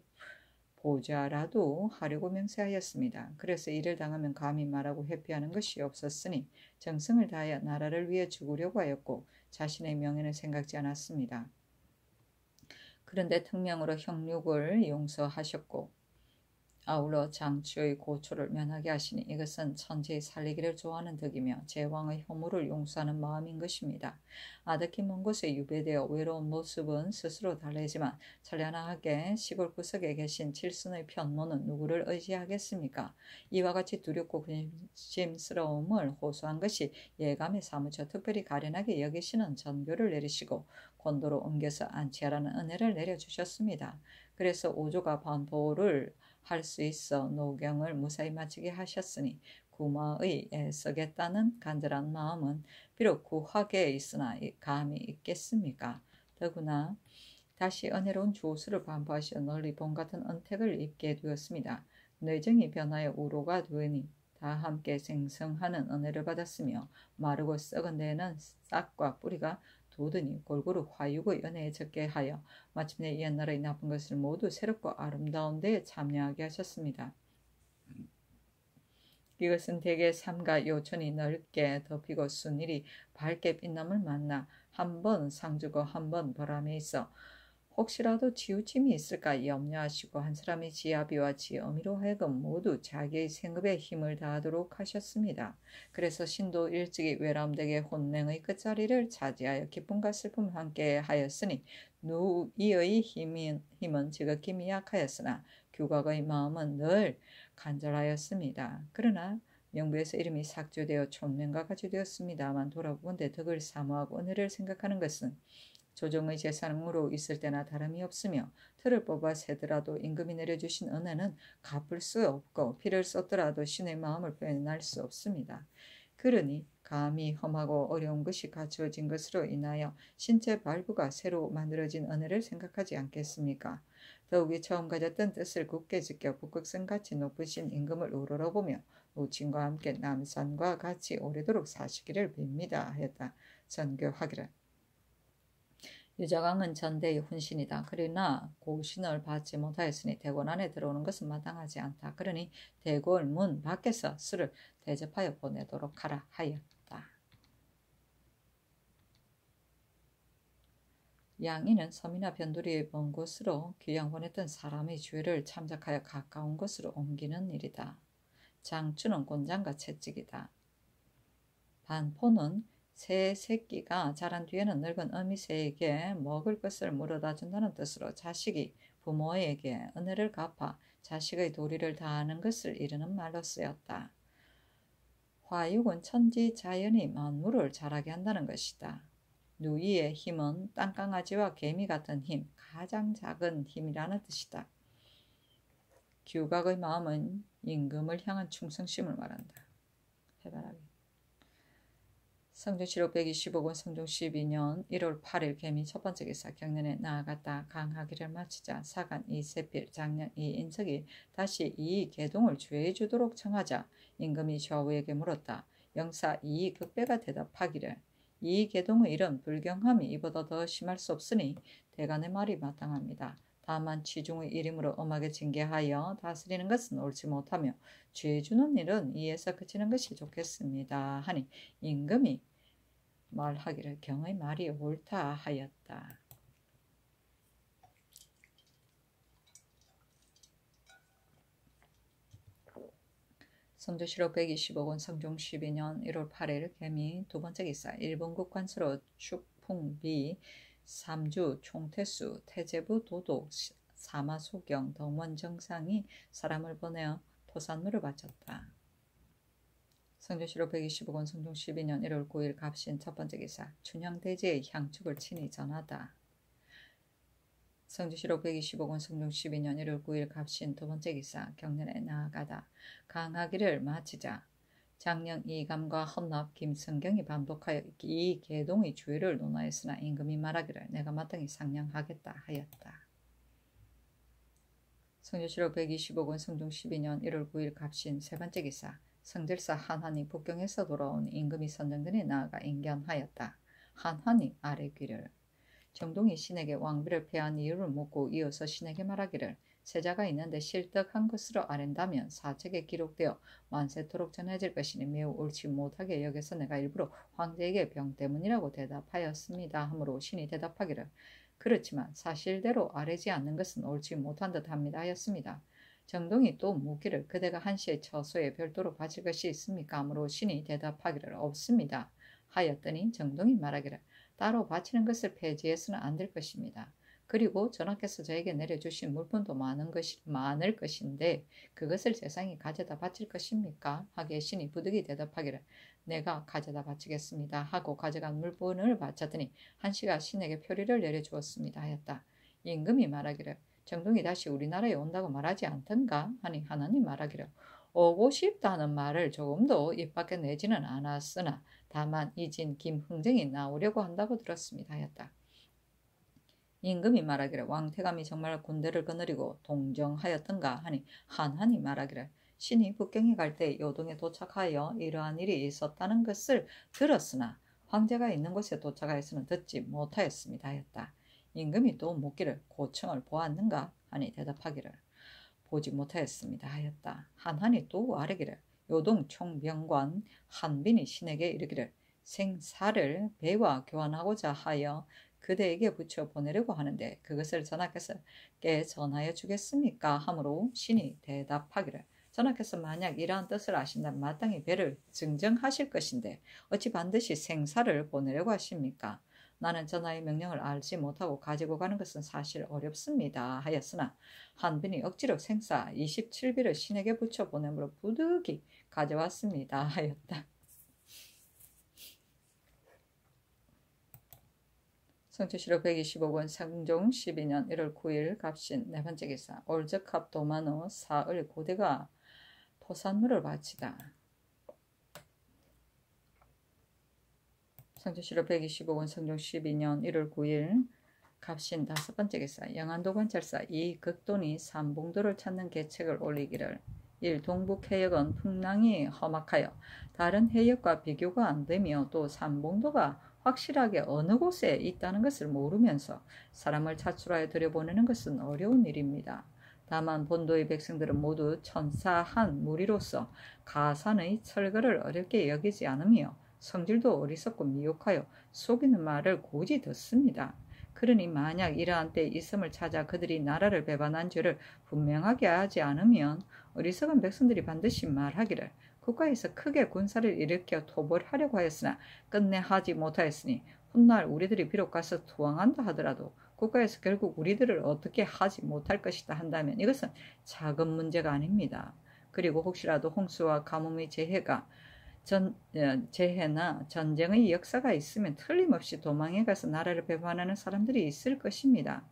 보좌라도 하려고 맹세하였습니다. 그래서 이를 당하면 감히 말하고 회피하는 것이 없었으니 정성을 다하여 나라를 위해 죽으려고 하였고 자신의 명예는 생각지 않았습니다. 그런데 특명으로 형육을 용서하셨고 아울러 장취의 고초를 면하게 하시니 이것은 천지의 살리기를 좋아하는 덕이며 제왕의 혐오를 용서하는 마음인 것입니다. 아득히 먼 곳에 유배되어 외로운 모습은 스스로 달래지만 찬란하게 시골 구석에 계신 칠순의 편모는 누구를 의지하겠습니까? 이와 같이 두렵고 근심스러움을 호소한 것이 예감에 사무쳐 특별히 가련하게 여기시는 전교를 내리시고 곤도로 옮겨서 안치하라는 은혜를 내려주셨습니다. 그래서 오조가 반포를 할 수 있어 노경을 무사히 마치게 하셨으니 구마의 애쓰겠다는 간절한 마음은 비록 구하게 있으나 감히 있겠습니까? 더구나 다시 은혜로운 조수를 반포하시어 널리 봄 같은 은택을 입게 되었습니다. 뇌정이 변하여 우로가 되니 다 함께 생성하는 은혜를 받았으며 마르고 썩은 데에는 싹과 뿌리가 돋으니 골고루 화육의 은혜에 적게 하여 마침내 옛날의 나쁜 것을 모두 새롭고 아름다운 데에 참여하게 하셨습니다. 이것은 대개 삼가 요천이 넓게 덮이고 순일이 밝게 빛남을 만나 한 번 상주고 한 번 보람에 있어 혹시라도 치우침이 있을까 염려하시고 한 사람의 지아비와 지어미로 하여금 모두 자기의 생업에 힘을 다하도록 하셨습니다. 그래서 신도 일찍이 외람되게 혼랭의 끝자리를 차지하여 기쁨과 슬픔을 함께 하였으니 누이의 힘은 지극히 미약하였으나 규각의 마음은 늘 간절하였습니다. 그러나 명부에서 이름이 삭제되어 촌명과 같이 되었습니다만 돌아보건대 덕을 사모하고 은혜를 생각하는 것은 조정의 재산으로 있을 때나 다름이 없으며 틀을 뽑아 세더라도 임금이 내려주신 은혜는 갚을 수 없고 피를 쏟더라도 신의 마음을 표현할 수 없습니다. 그러니 감히 험하고 어려운 것이 갖추어진 것으로 인하여 신체 발부가 새로 만들어진 은혜를 생각하지 않겠습니까? 더욱이 처음 가졌던 뜻을 굳게 지켜 북극성같이 높으신 임금을 우러러보며 우친과 함께 남산과 같이 오래도록 사시기를 빕니다 하였다. 전교하기를. 유자강은 전대의 훈신이다. 그러나 고신을 받지 못하였으니 대궐 안에 들어오는 것은 마땅하지 않다. 그러니 대궐 문 밖에서 술을 대접하여 보내도록 하라 하였다. 양이는 섬이나 변두리의 먼 곳으로 귀양 보냈던 사람의 죄를 참작하여 가까운 곳으로 옮기는 일이다. 장추는 곤장과 채찍이다. 반포는 새 새끼가 자란 뒤에는 늙은 어미새에게 먹을 것을 물어다 준다는 뜻으로 자식이 부모에게 은혜를 갚아 자식의 도리를 다하는 것을 이르는 말로 쓰였다. 화육은 천지 자연이 만물을 자라게 한다는 것이다. 누이의 힘은 땅강아지와 개미 같은 힘, 가장 작은 힘이라는 뜻이다. 규각의 마음은 임금을 향한 충성심을 말한다. 해바라기. 성종실록 125권 성종 12년 1월 8일 개미 첫 번째 기사 경년에 나아갔다. 강하기를 마치자 사간 이세필 장년 이인석이 다시 이 계동을 주의해 주도록 청하자 임금이 좌우에게 물었다. 영사 이 극배가 대답하기를 이 계동의 일은 불경함이 이보다 더 심할 수 없으니 대간의 말이 마땅합니다. 다만 취중의 일임으로 엄하게 징계하여 다스리는 것은 옳지 못하며 죄 주는 일은 이에서 그치는 것이 좋겠습니다. 하니 임금이 말하기를 경의 말이 옳다 하였다. 성조실록 125권 성종 12년 1월 8일 개미 두 번째 기사 일본국 관서로 축풍비 삼주 총태수 태제부 도독 사마소경 덩원정상이 사람을 보내어 토산물을 바쳤다. 성조실록 125권 성종 12년 1월 9일 갑신 첫 번째 기사 춘향대제의 향축을 친히 전하다. 성조실록 125권 성종 12년 1월 9일 갑신 두 번째 기사 경년에 나아가다. 강하기를 마치자 장령 이감과 헌납 김성경이 반복하여 이 계동의 주의를 논하였으나 임금이 말하기를 내가 마땅히 상냥하겠다 하였다. 성조실록 125권 성종 12년 1월 9일 갑신 세 번째 기사 성질사 한환이 북경에서 돌아온 임금이 선정전에 나아가 인견하였다. 한환이 아래 귀를 정동이 신에게 왕비를 패한 이유를 묻고 이어서 신에게 말하기를 세자가 있는데 실득한 것으로 아랜다면 사책에 기록되어 만세토록 전해질 것이니 매우 옳지 못하게 여겨서 내가 일부러 황제에게 병 때문이라고 대답하였습니다. 하므로 신이 대답하기를 그렇지만 사실대로 아뢰지 않는 것은 옳지 못한 듯 합니다 하였습니다. 정동이 또 묻기를 그대가 한시의 처소에 별도로 바칠 것이 있습니까? 하므로 신이 대답하기를 없습니다 하였더니 정동이 말하기를 따로 바치는 것을 폐지해서는 안 될 것입니다. 그리고 전하께서 저에게 내려주신 물품도 많을 것인데 그것을 세상이 가져다 바칠 것입니까? 하기에 신이 부득이 대답하기를 내가 가져다 바치겠습니다 하고 가져간 물품을 바쳤더니 한시가 신에게 표리를 내려주었습니다 하였다. 임금이 말하기를 정동이 다시 우리나라에 온다고 말하지 않던가 하니 하나님 말하기를 오고 싶다는 말을 조금도 입 밖에 내지는 않았으나 다만 이진 김흥정이 나오려고 한다고 들었습니다 하였다. 임금이 말하기를 왕태감이 정말 군대를 거느리고 동정하였던가 하니 한한이 말하기를 신이 북경에 갈 때 요동에 도착하여 이러한 일이 있었다는 것을 들었으나 황제가 있는 곳에 도착하여서는 듣지 못하였습니다 하였다. 임금이 또 묻기를 고청을 보았는가 하니 대답하기를 보지 못하였습니다 하였다. 한한이 또 아뢰기를 요동 총병관 한빈이 신에게 이르기를 생사를 배와 교환하고자 하여 그대에게 붙여 보내려고 하는데 그것을 전하께서께 전하여 주겠습니까? 하므로 신이 대답하기를 전하께서 만약 이러한 뜻을 아신다면 마땅히 배를 증정하실 것인데 어찌 반드시 생사를 보내려고 하십니까? 나는 전하의 명령을 알지 못하고 가지고 가는 것은 사실 어렵습니다 하였으나 한빈이 억지로 생사 27비를 신에게 붙여 보내므로 부득이 가져왔습니다 하였다. 성취시록 125권 상종 12년 1월 9일 갑신 네 번째 기사 올적합 도만호 사을 고대가 토산물을 바치다. 성취시록 125권 성종 12년 1월 9일 갑신 다섯 번째 기사 영안도 관찰사 이극돈이 삼봉도를 찾는 계책을 올리기를 1. 동북 해역은 풍랑이 험악하여 다른 해역과 비교가 안 되며 또 삼봉도가 확실하게 어느 곳에 있다는 것을 모르면서 사람을 차출하여 들여보내는 것은 어려운 일입니다. 다만 본도의 백성들은 모두 천사한 무리로서 가산의 철거를 어렵게 여기지 않으며 성질도 어리석고 미혹하여 속이는 말을 고지 듣습니다. 그러니 만약 이러한 때 이 섬을 찾아 그들이 나라를 배반한 죄를 분명하게 하지 않으면 어리석은 백성들이 반드시 말하기를 국가에서 크게 군사를 일으켜 토벌하려고 하였으나 끝내 하지 못하였으니 훗날 우리들이 비록 가서 투항한다 하더라도 국가에서 결국 우리들을 어떻게 하지 못할 것이다 한다면 이것은 작은 문제가 아닙니다. 그리고 혹시라도 홍수와 가뭄의 재해나 전쟁의 역사가 있으면 틀림없이 도망해 가서 나라를 배반하는 사람들이 있을 것입니다.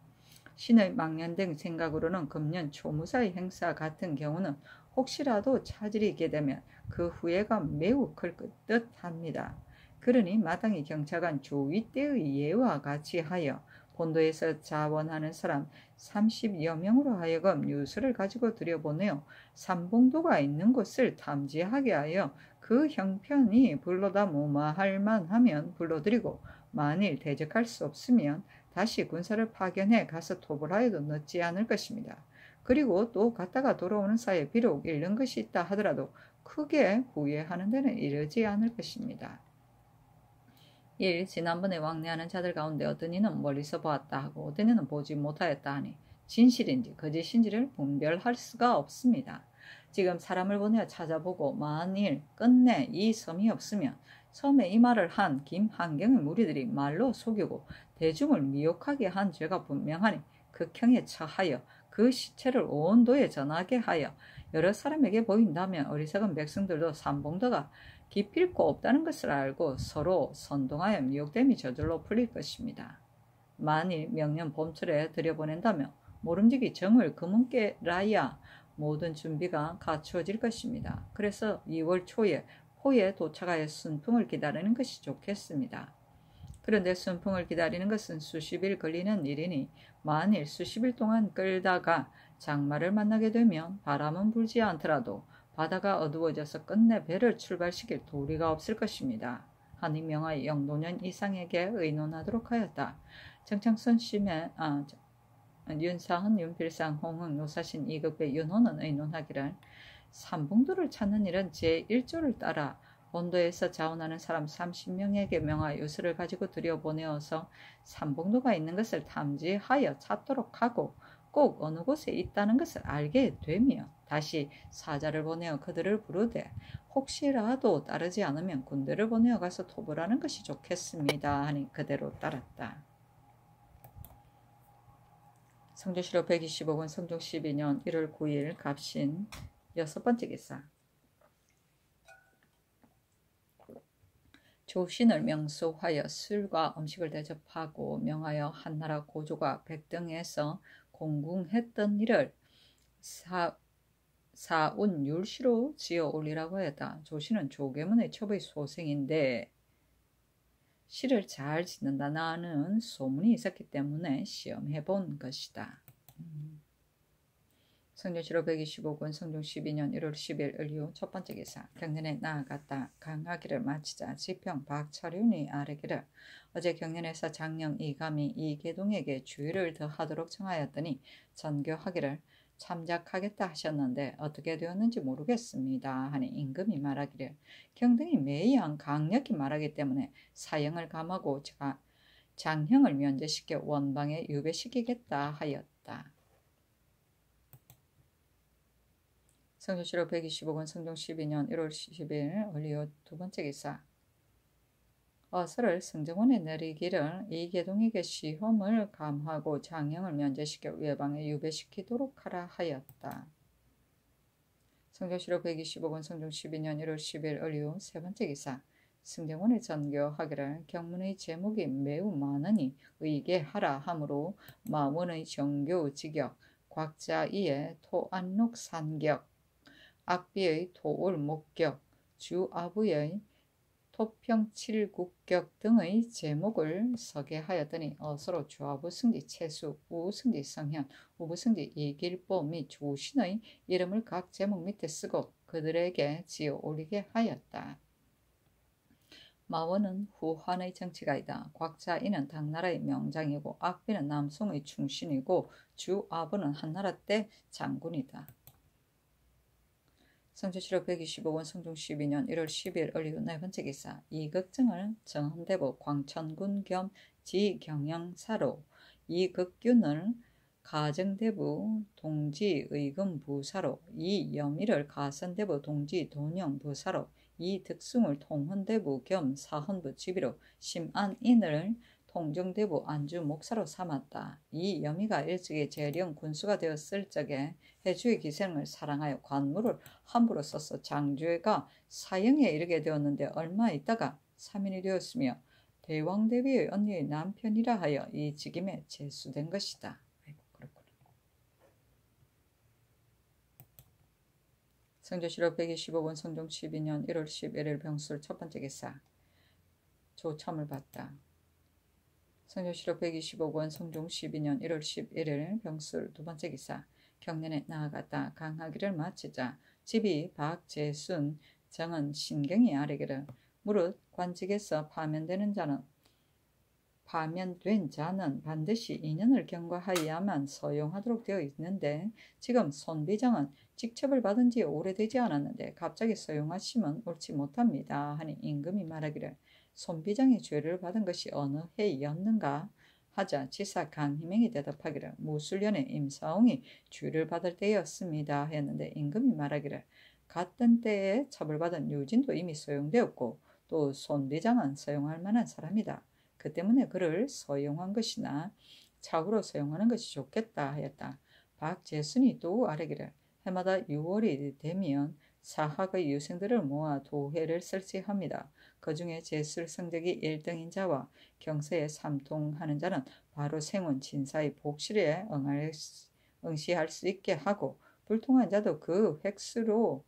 신의 망년된 생각으로는 금년 초무사의 행사 같은 경우는 혹시라도 차질이 있게 되면 그 후회가 매우 클 듯 합니다. 그러니 마땅히 경차관 조위 때의 예와 같이 하여 본도에서 자원하는 사람 30여 명으로 하여금 유서를 가지고 들여보내어 삼봉도가 있는 곳을 탐지하게 하여 그 형편이 불러다 무마할 만하면 불러들이고 만일 대적할 수 없으면 다시 군사를 파견해 가서 토벌하여도 늦지 않을 것입니다. 그리고 또 갔다가 돌아오는 사이에 비록 잃는 것이 있다 하더라도 크게 후회하는 데는 이르지 않을 것입니다. 1. 지난번에 왕래하는 자들 가운데 어떤 이는 멀리서 보았다 하고 어떤 이는 보지 못하였다 하니 진실인지 거짓인지를 분별할 수가 없습니다. 지금 사람을 보내어 찾아보고 만일 끝내 이 섬이 없으면 섬에 이 말을 한 김한경의 무리들이 말로 속이고 대중을 미혹하게 한 죄가 분명하니 극형에 처하여 그 시체를 온도에 전하게 하여 여러 사람에게 보인다면 어리석은 백성들도 삼봉도가 기필코 없다는 것을 알고 서로 선동하여 미혹됨이 저절로 풀릴 것입니다. 만일 명년 봄철에 들여보낸다면 모름지기 정월 금은께라야 모든 준비가 갖추어질 것입니다. 그래서 2월 초에 포에 도착하여 순풍을 기다리는 것이 좋겠습니다. 그런데 순풍을 기다리는 것은 수십일 걸리는 일이니 만일 수십일 동안 끌다가 장마를 만나게 되면 바람은 불지 않더라도 바다가 어두워져서 끝내 배를 출발시킬 도리가 없을 것입니다. 하니 명하여 영도년 이상에게 의논하도록 하였다. 정창선 윤사헌, 윤필상, 홍흥, 노사신, 이극배, 윤호는 의논하기를 삼봉도를 찾는 일은 제1조를 따라 본도에서 자원하는 사람 30명에게 명하여 유서를 가지고 들여보내어서 삼봉도가 있는 것을 탐지하여 찾도록 하고 꼭 어느 곳에 있다는 것을 알게 되며 다시 사자를 보내어 그들을 부르되 혹시라도 따르지 않으면 군대를 보내어 가서 토벌하는 것이 좋겠습니다 하니 그대로 따랐다. 성조실록 125권 성종 12년 1월 9일 갑신 여섯 번째 기사. 조신을 명소하여 술과 음식을 대접하고 명하여 한나라 고조가 백등에서 공궁했던 일을 사운율시로 지어 올리라고 하였다. 조신은 조계문의 첩의 소생인데 시를 잘 짓는다는 소문이 있었기 때문에 시험해 본 것이다. 성조실록 125권 성종 12년 1월 10일 을유 첫 번째 기사. 경년에 나아갔다. 강하기를 마치자 지평 박철윤이 아뢰기를 어제 경년에서 장령 이감이 이계동에게 주의를 더하도록 청하였더니 전교하기를 참작하겠다 하셨는데 어떻게 되었는지 모르겠습니다 하니 임금이 말하기를 경등이 매양 강력히 말하기 때문에 사형을 감하고 장형을 면제시켜 원방에 유배시키겠다 하였다. 성조실록 125권 성종 12년 1월 10일 을리오 두 번째 기사. 어서를 승정원에 내리기를 이계동에게 시험을 감하고 장형을 면제시켜 외방에 유배시키도록 하라 하였다. 성조실록 125권 성종 12년 1월 10일 을리오 세 번째 기사. 승정원에 전교하기를 경문의 제목이 매우 많으니 의계하라 하므로 마원의 정교 직역, 곽자이의 토안록 산격, 악비의 토올 목격, 주아부의 토평칠국격 등의 제목을 서게하였더니 어서로 주아부 승지 채수, 우승지 성현, 우부승지 이길보 및 조신의 이름을 각 제목 밑에 쓰고 그들에게 지어 올리게 하였다. 마원은 후한의 정치가이다. 곽자이는 당나라의 명장이고 악비는 남송의 충신이고 주아부는 한나라 때 장군이다. 성조실록 125권 성종 12년 1월 10일 을리오 네 번째 기사. 이극정을 정헌대부 광천군 겸 지경영사로 이극균을 가정대부 동지의금부사로 이여미를 가선대부 동지돈영부사로 이득승을 통헌대부 겸 사헌부 지비로 심안인을 통정대부 안주목사로 삼았다. 이 여미가 일찍이 재령 군수가 되었을 적에 해주의 기생을 사랑하여 관물을 함부로 써서 장주회가 사형에 이르게 되었는데 얼마 있다가 사민이 되었으며 대왕대비의 언니의 남편이라 하여 이 직임에 제수된 것이다. 아이고 그렇구나. 성조실록 125권 성종 12년 1월 11일 병술 첫 번째 기사. 조참을 받다. 성조실록 125권 성종 12년 1월 11일 병술 두 번째 기사. 경년에 나아갔다. 강하기를 마치자 집이 박재순 정은 신경이 아뢰기를 무릇 관직에서 파면된 자는 반드시 인연을 경과하여야만 서용하도록 되어 있는데 지금 손비장은 직첩을 받은 지 오래되지 않았는데 갑자기 서용하시면 옳지 못합니다 하니 임금이 말하기를 손비장이 죄를 받은 것이 어느 해였는가 하자 지사 강희명이 대답하기를 무술년에 임사홍이 죄를 받을 때였습니다 했는데 임금이 말하기를 같은 때에 처벌받은 유진도 이미 소용되었고 또 손비장은 서용할 만한 사람이다. 그 때문에 그를 서용한 것이나 차후로 서용하는 것이 좋겠다 하였다. 박재순이 또 아뢰기를 해마다 6월이 되면 사학의 유생들을 모아 도회를 설치합니다. 그 중에 제술 성적이 1등인 자와 경서에 삼통하는 자는 바로 생원 진사의 복실에 응시할 수 있게 하고 불통한 자도 그 획수로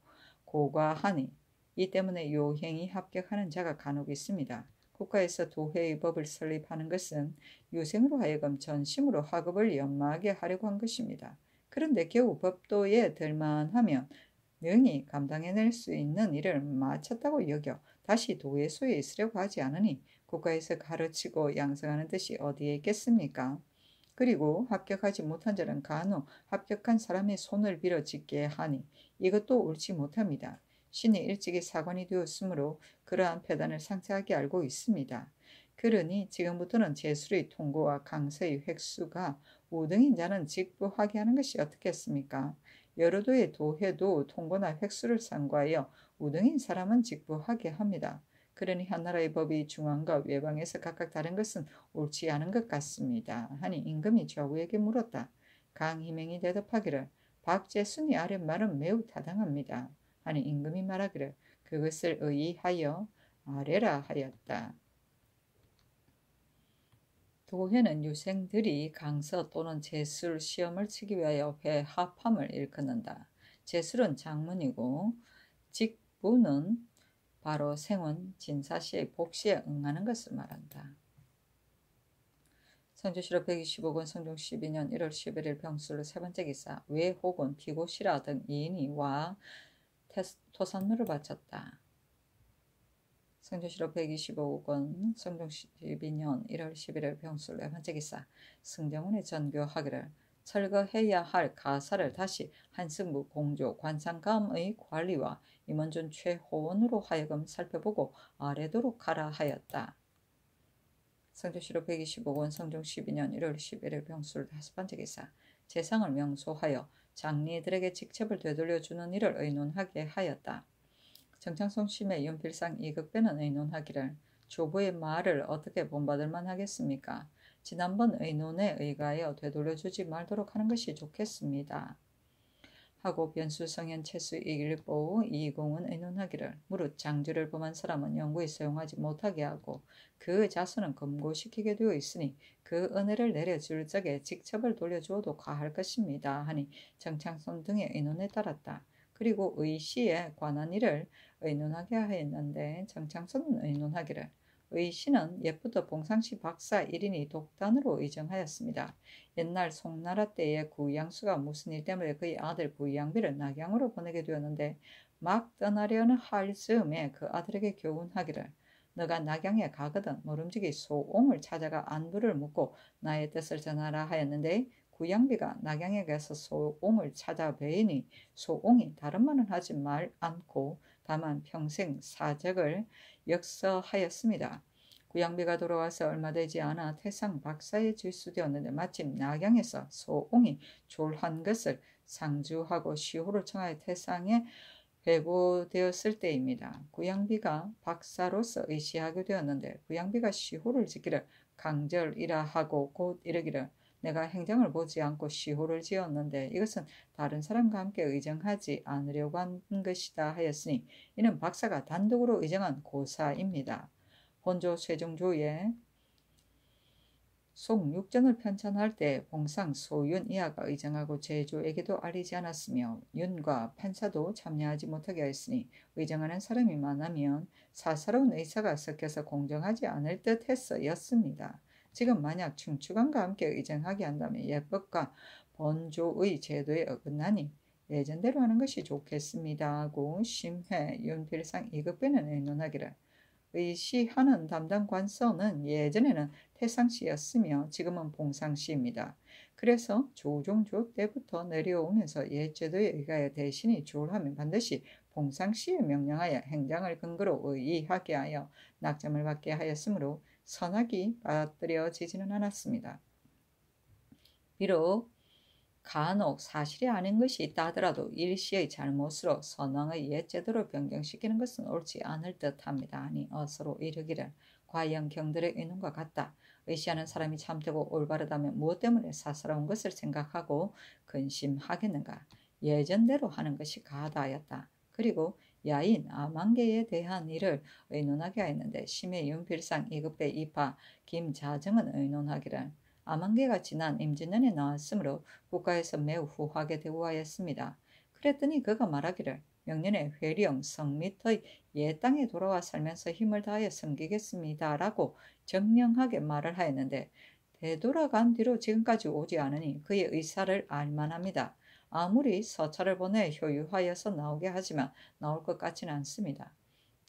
고과하니 이 때문에 요행이 합격하는 자가 간혹 있습니다. 국가에서 도회의 법을 설립하는 것은 유생으로 하여금 전심으로 학업을 연마하게 하려고 한 것입니다. 그런데 겨우 법도에 들만하면 능히 감당해낼 수 있는 일을 마쳤다고 여겨 다시 도회소에 있으려고 하지 않으니 국가에서 가르치고 양성하는 뜻이 어디에 있겠습니까? 그리고 합격하지 못한 자는 간혹 합격한 사람의 손을 빌어 짓게 하니 이것도 옳지 못합니다. 신이 일찍이 사관이 되었으므로 그러한 패단을 상세하게 알고 있습니다. 그러니 지금부터는 제술의 통고와 강서의 획수가 우등인 자는 직부하게 하는 것이 어떻겠습니까? 여러 도의 도해도 통고나 획수를 상고하여 우등인 사람은 직부하게 합니다. 그러니 한나라의 법이 중앙과 외방에서 각각 다른 것은 옳지 않은 것 같습니다. 하니 임금이 좌우에게 물었다. 강희맹이 대답하기를 박제순이 아랫 말은 매우 타당합니다. 하니 임금이 말하기를 그것을 의의하여 아래라 하였다. 도해는 유생들이 강서 또는 제술 시험을 치기 위하여 회합함을 일컫는다. 제술은 장문이고 직부는 바로 생원 진사시의 복시에 응하는 것을 말한다. 성주시로 125권 성종 12년 1월 11일 병술로 세 번째 기사 외 혹은 기고시라 등 이인이 와 토산루를 바쳤다. 성주시로 125권 성종 12년 1월 11일 병술 네 번째 기사 승정원에 전교하기를 철거해야 할 가사를 다시 한승부 공조 관상감의 관리와 임원준 최호원으로 하여금 살펴보고 아래도록 하라 하였다. 성주시로 125권 성종 12년 1월 11일 병술 다섯 번째 기사 재상을 명소하여 장리들에게 직첩을 되돌려주는 일을 의논하게 하였다. 정창송 심의 윤필상 이극배는 의논하기를 조부의 말을 어떻게 본받을만 하겠습니까? 지난번 의논에 의가하여 되돌려주지 말도록 하는 것이 좋겠습니다. 하고 변수성현 채수 이길보 이공은 의논하기를 무릇 장주를 범한 사람은 영구에 사용하지 못하게 하고 그 자손은 금고시키게 되어 있으니 그 은혜를 내려줄 적에 직첩을 돌려주어도 가할 것입니다. 하니 정창선 등의 의논에 따랐다. 그리고 의시에 관한 일을 의논하게 하였는데 정창선은 의논하기를 의시는 옛부터 봉상시 박사 1인이 독단으로 의정하였습니다. 옛날 송나라 때의 구양수가 무슨 일 때문에 그의 아들 구양비를 낙양으로 보내게 되었는데 막 떠나려는 할 즈음에 그 아들에게 교훈하기를 너가 낙양에 가거든 모름지기 소옹을 찾아가 안부를 묻고 나의 뜻을 전하라 하였는데 구양비가 낙양에 가서 소옹을 찾아 뵈니 소옹이 다른 말은 하지 않고 다만 평생 사적을 역서하였습니다. 구양비가 돌아와서 얼마 되지 않아 태상 박사에 질수되었는데 마침 낙양에서 소옹이 졸한 것을 상주하고 시호를 청하여 태상에 회고되었을 때입니다. 구양비가 박사로서 의시하게 되었는데 구양비가 시호를 지기를 강절이라 하고 곧 이르기를 내가 행장을 보지 않고 시호를 지었는데 이것은 다른 사람과 함께 의정하지 않으려고 한 것이다 하였으니 이는 박사가 단독으로 의정한 고사입니다. 본조 세종조에 송육전을 편찬할 때 봉상 소윤 이하가 의정하고 제조에게도 알리지 않았으며 윤과 판사도 참여하지 못하게 하였으니 의정하는 사람이 많으면 사사로운 의사가 섞여서 공정하지 않을 듯 했어였습니다. 지금 만약 충추관과 함께 의정하게 한다면 예법과 본조의 제도에 어긋나니 예전대로 하는 것이 좋겠습니다 하고 심회 윤필상 이극배는 의논하기를 의시하는 담당 관서는 예전에는 태상시였으며 지금은 봉상시입니다. 그래서 조종조 때부터 내려오면서 옛제도에 의하여 대신이 조울하면 반드시 봉상시에 명령하여 행장을 근거로 의의하게 하여 낙점을 받게 하였으므로 선악이 받들여지지는 않았습니다. 비록 간혹 사실이 아닌 것이 있다 하더라도 일시의 잘못으로 선왕의 옛제도를 변경시키는 것은 옳지 않을 듯합니다. 아니 어서로 이르기를 과연 경들의 의논과 같다. 의시하는 사람이 참되고 올바르다면 무엇 때문에 사사로운 것을 생각하고 근심하겠는가. 예전대로 하는 것이 가하다하였다. 그리고 야인 아만개에 대한 일을 의논하게 하였는데 심의 윤필상 이급배 이파 김자정은 의논하기를 아만개가 지난 임진년에 나왔으므로 국가에서 매우 후하게 대우하였습니다. 그랬더니 그가 말하기를 명년에 회령 성밑의 옛 땅에 돌아와 살면서 힘을 다하여 섬기겠습니다 라고 정령하게 말을 하였는데 되돌아간 뒤로 지금까지 오지 않으니 그의 의사를 알만합니다. 아무리 서찰을 보내 효유하여서 나오게 하지만 나올 것 같지는 않습니다.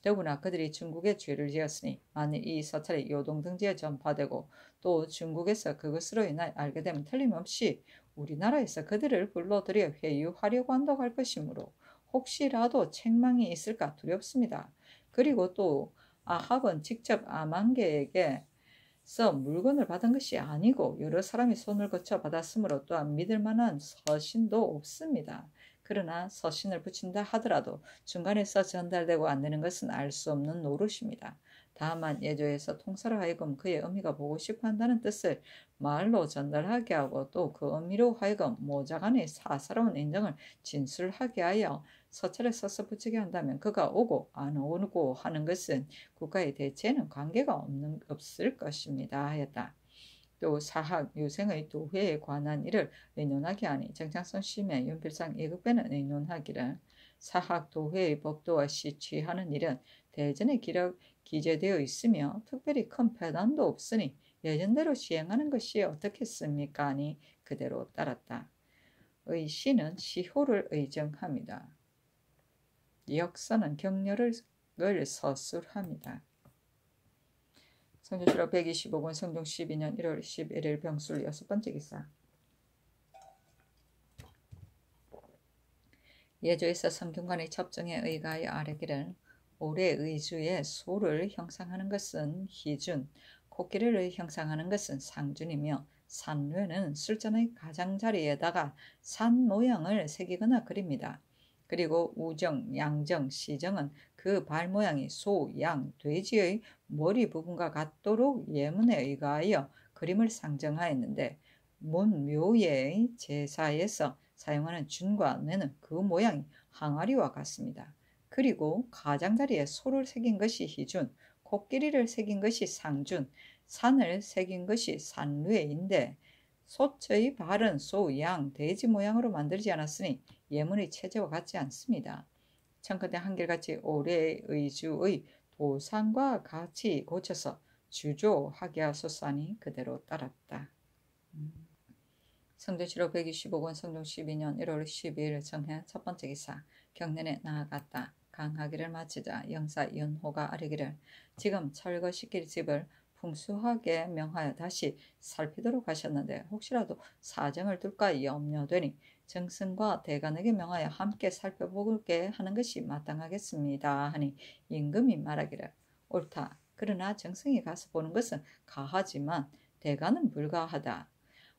더구나 그들이 중국에 죄를 지었으니 만일 이 서찰이 요동등지에 전파되고 또 중국에서 그것으로 인하여 알게 되면 틀림없이 우리나라에서 그들을 불러들여 회유하려고 한다고 할 것이므로 혹시라도 책망이 있을까 두렵습니다. 그리고 또 아합은 직접 아만게에게서 물건을 받은 것이 아니고 여러 사람이 손을 거쳐 받았으므로 또한 믿을 만한 서신도 없습니다. 그러나 서신을 붙인다 하더라도 중간에서 전달되고 안 되는 것은 알 수 없는 노릇입니다. 다만 예조에서 통사로 하여금 그의 의미가 보고 싶어 한다는 뜻을 말로 전달하게 하고 또 그 의미로 하여금 모자간의 사사로운 인정을 진술하게 하여 서찰에 써서 붙이게 한다면 그가 오고 안 오고 하는 것은 국가의 대체에는 관계가 없을 것입니다 하였다. 또 사학 유생의 도회에 관한 일을 의논하게 하니 정창선 심의 윤필상 예급배는 의논하기를 사학 도회의 법도와 시취하는 일은 대전에 기재되어 있으며 특별히 큰 폐단도 없으니 예전대로 시행하는 것이 어떻겠습니까? 하니 그대로 따랐다. 의시는 시호를 의정합니다. 역사는 격려를 서술합니다. 성조실록 125권 성종 12년 1월 11일 병술 6번째 기사. 예조에서 성균관의 첩정에 의가하여 아뢰기를 올해 의주에 소를 형상하는 것은 희준, 코끼리를 형상하는 것은 상준이며 산뇌는 술잔의 가장자리에다가 산 모양을 새기거나 그립니다. 그리고 우정, 양정, 시정은 그 발 모양이 소, 양, 돼지의 머리 부분과 같도록 예문에 의가하여 그림을 상정하였는데 문묘의 제사에서 사용하는 준과 뇌는 그 모양이 항아리와 같습니다. 그리고 가장자리에 소를 새긴 것이 희준, 코끼리를 새긴 것이 상준, 산을 새긴 것이 산뇌인데 소의 발은 소, 양, 돼지 모양으로 만들지 않았으니 예문의 체제와 같지 않습니다. 청컨대 한결같이 올해의 의주의 도상과 같이 고쳐서 주조하게 하소서하니 그대로 따랐다. 성조실록 125권 성종 12년 1월 12일 정해 첫 번째 기사. 경년에 나아갔다. 강하기를 마치자 영사 윤호가 아뢰기를 지금 철거시킬 집을 풍수하게 명하여 다시 살피도록 하셨는데 혹시라도 사정을 둘까 염려되니 정승과 대간에게 명하여 함께 살펴보게 하는 것이 마땅하겠습니다 하니 임금이 말하기를 옳다. 그러나 정승이 가서 보는 것은 가하지만 대간은 불가하다.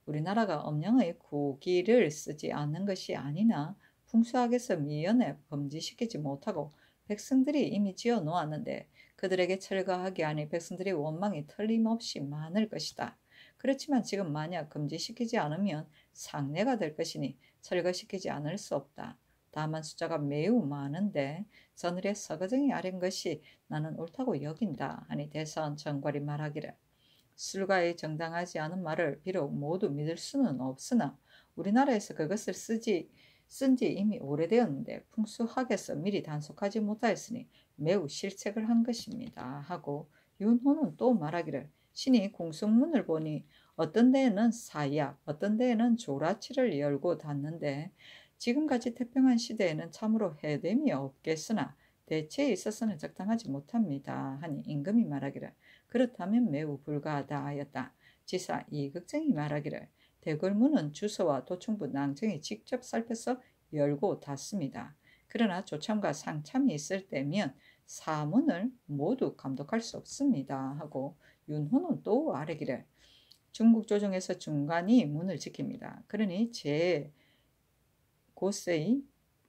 우리나라가 엄령의 국기를 쓰지 않는 것이 아니나 풍수학에서 미연에 금지시키지 못하고 백성들이 이미 지어 놓았는데 그들에게 철거하게 하니 백성들의 원망이 틀림없이 많을 것이다. 그렇지만 지금 만약 금지시키지 않으면 상례가 될 것이니 철거시키지 않을 수 없다. 다만 숫자가 매우 많은데 저늘의 서거정이 아랜 것이 나는 옳다고 여긴다 하니 대사원 정괄이 말하기를 술가의 정당하지 않은 말을 비록 모두 믿을 수는 없으나 우리나라에서 그것을 쓴 지 이미 오래되었는데 풍수학에서 미리 단속하지 못하였으니 매우 실책을 한 것입니다 하고 윤호는 또 말하기를 신이 공성문을 보니 어떤 데에는 사약, 어떤 데에는 조라치를 열고 닫는데 지금까지 태평한 시대에는 참으로 해됨이 없겠으나 대체에 있어서는 적당하지 못합니다 하니 임금이 말하기를 그렇다면 매우 불가하다 하였다. 지사 이극정이 말하기를 대궐문은 주소와 도청부 낭정이 직접 살펴서 열고 닫습니다. 그러나 조참과 상참이 있을 때면 사문을 모두 감독할 수 없습니다 하고 윤호는 또 아뢰기를 중국 조정에서 중간이 문을 지킵니다. 그러니 제 고세의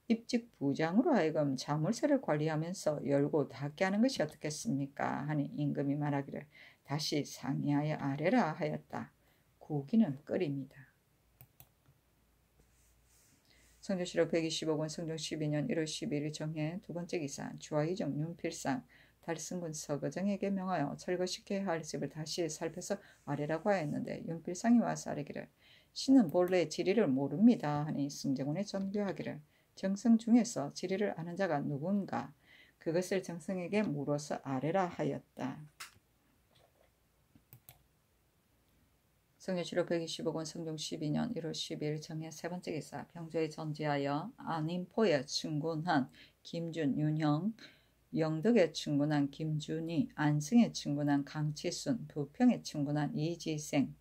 입직 부장으로 하여금 자물쇠를 관리하면서 열고 닫게 하는 것이 어떻겠습니까? 하니 임금이 말하기를 다시 상의하여 아뢰라 하였다. 고기는 끓입니다. 성조실록 125권 성종 12년 1월 12일 정해 두 번째 기사. 주하이정 윤필상 달승군 서거정에게 명하여 철거시켜야 할 집을 다시 살펴서 아뢰라고 하였는데 윤필상이 와서 아뢰기를 신은 본래 지리를 모릅니다 하니 승정원에 전교하기를 정승 중에서 지리를 아는 자가 누군가 그것을 정승에게 물어서 아뢰라 하였다. 성조실록 125권 성종 12년 1월 12일 정해 세 번째 기사. 병조에 전지하여 안인포에 충군한 김준, 윤형, 영덕에 친군한 김준희, 안성에 친군한 강치순, 부평에 친군한 이지생,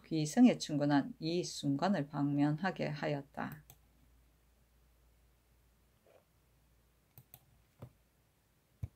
귀성에 친군한 이순관을 방면하게 하였다.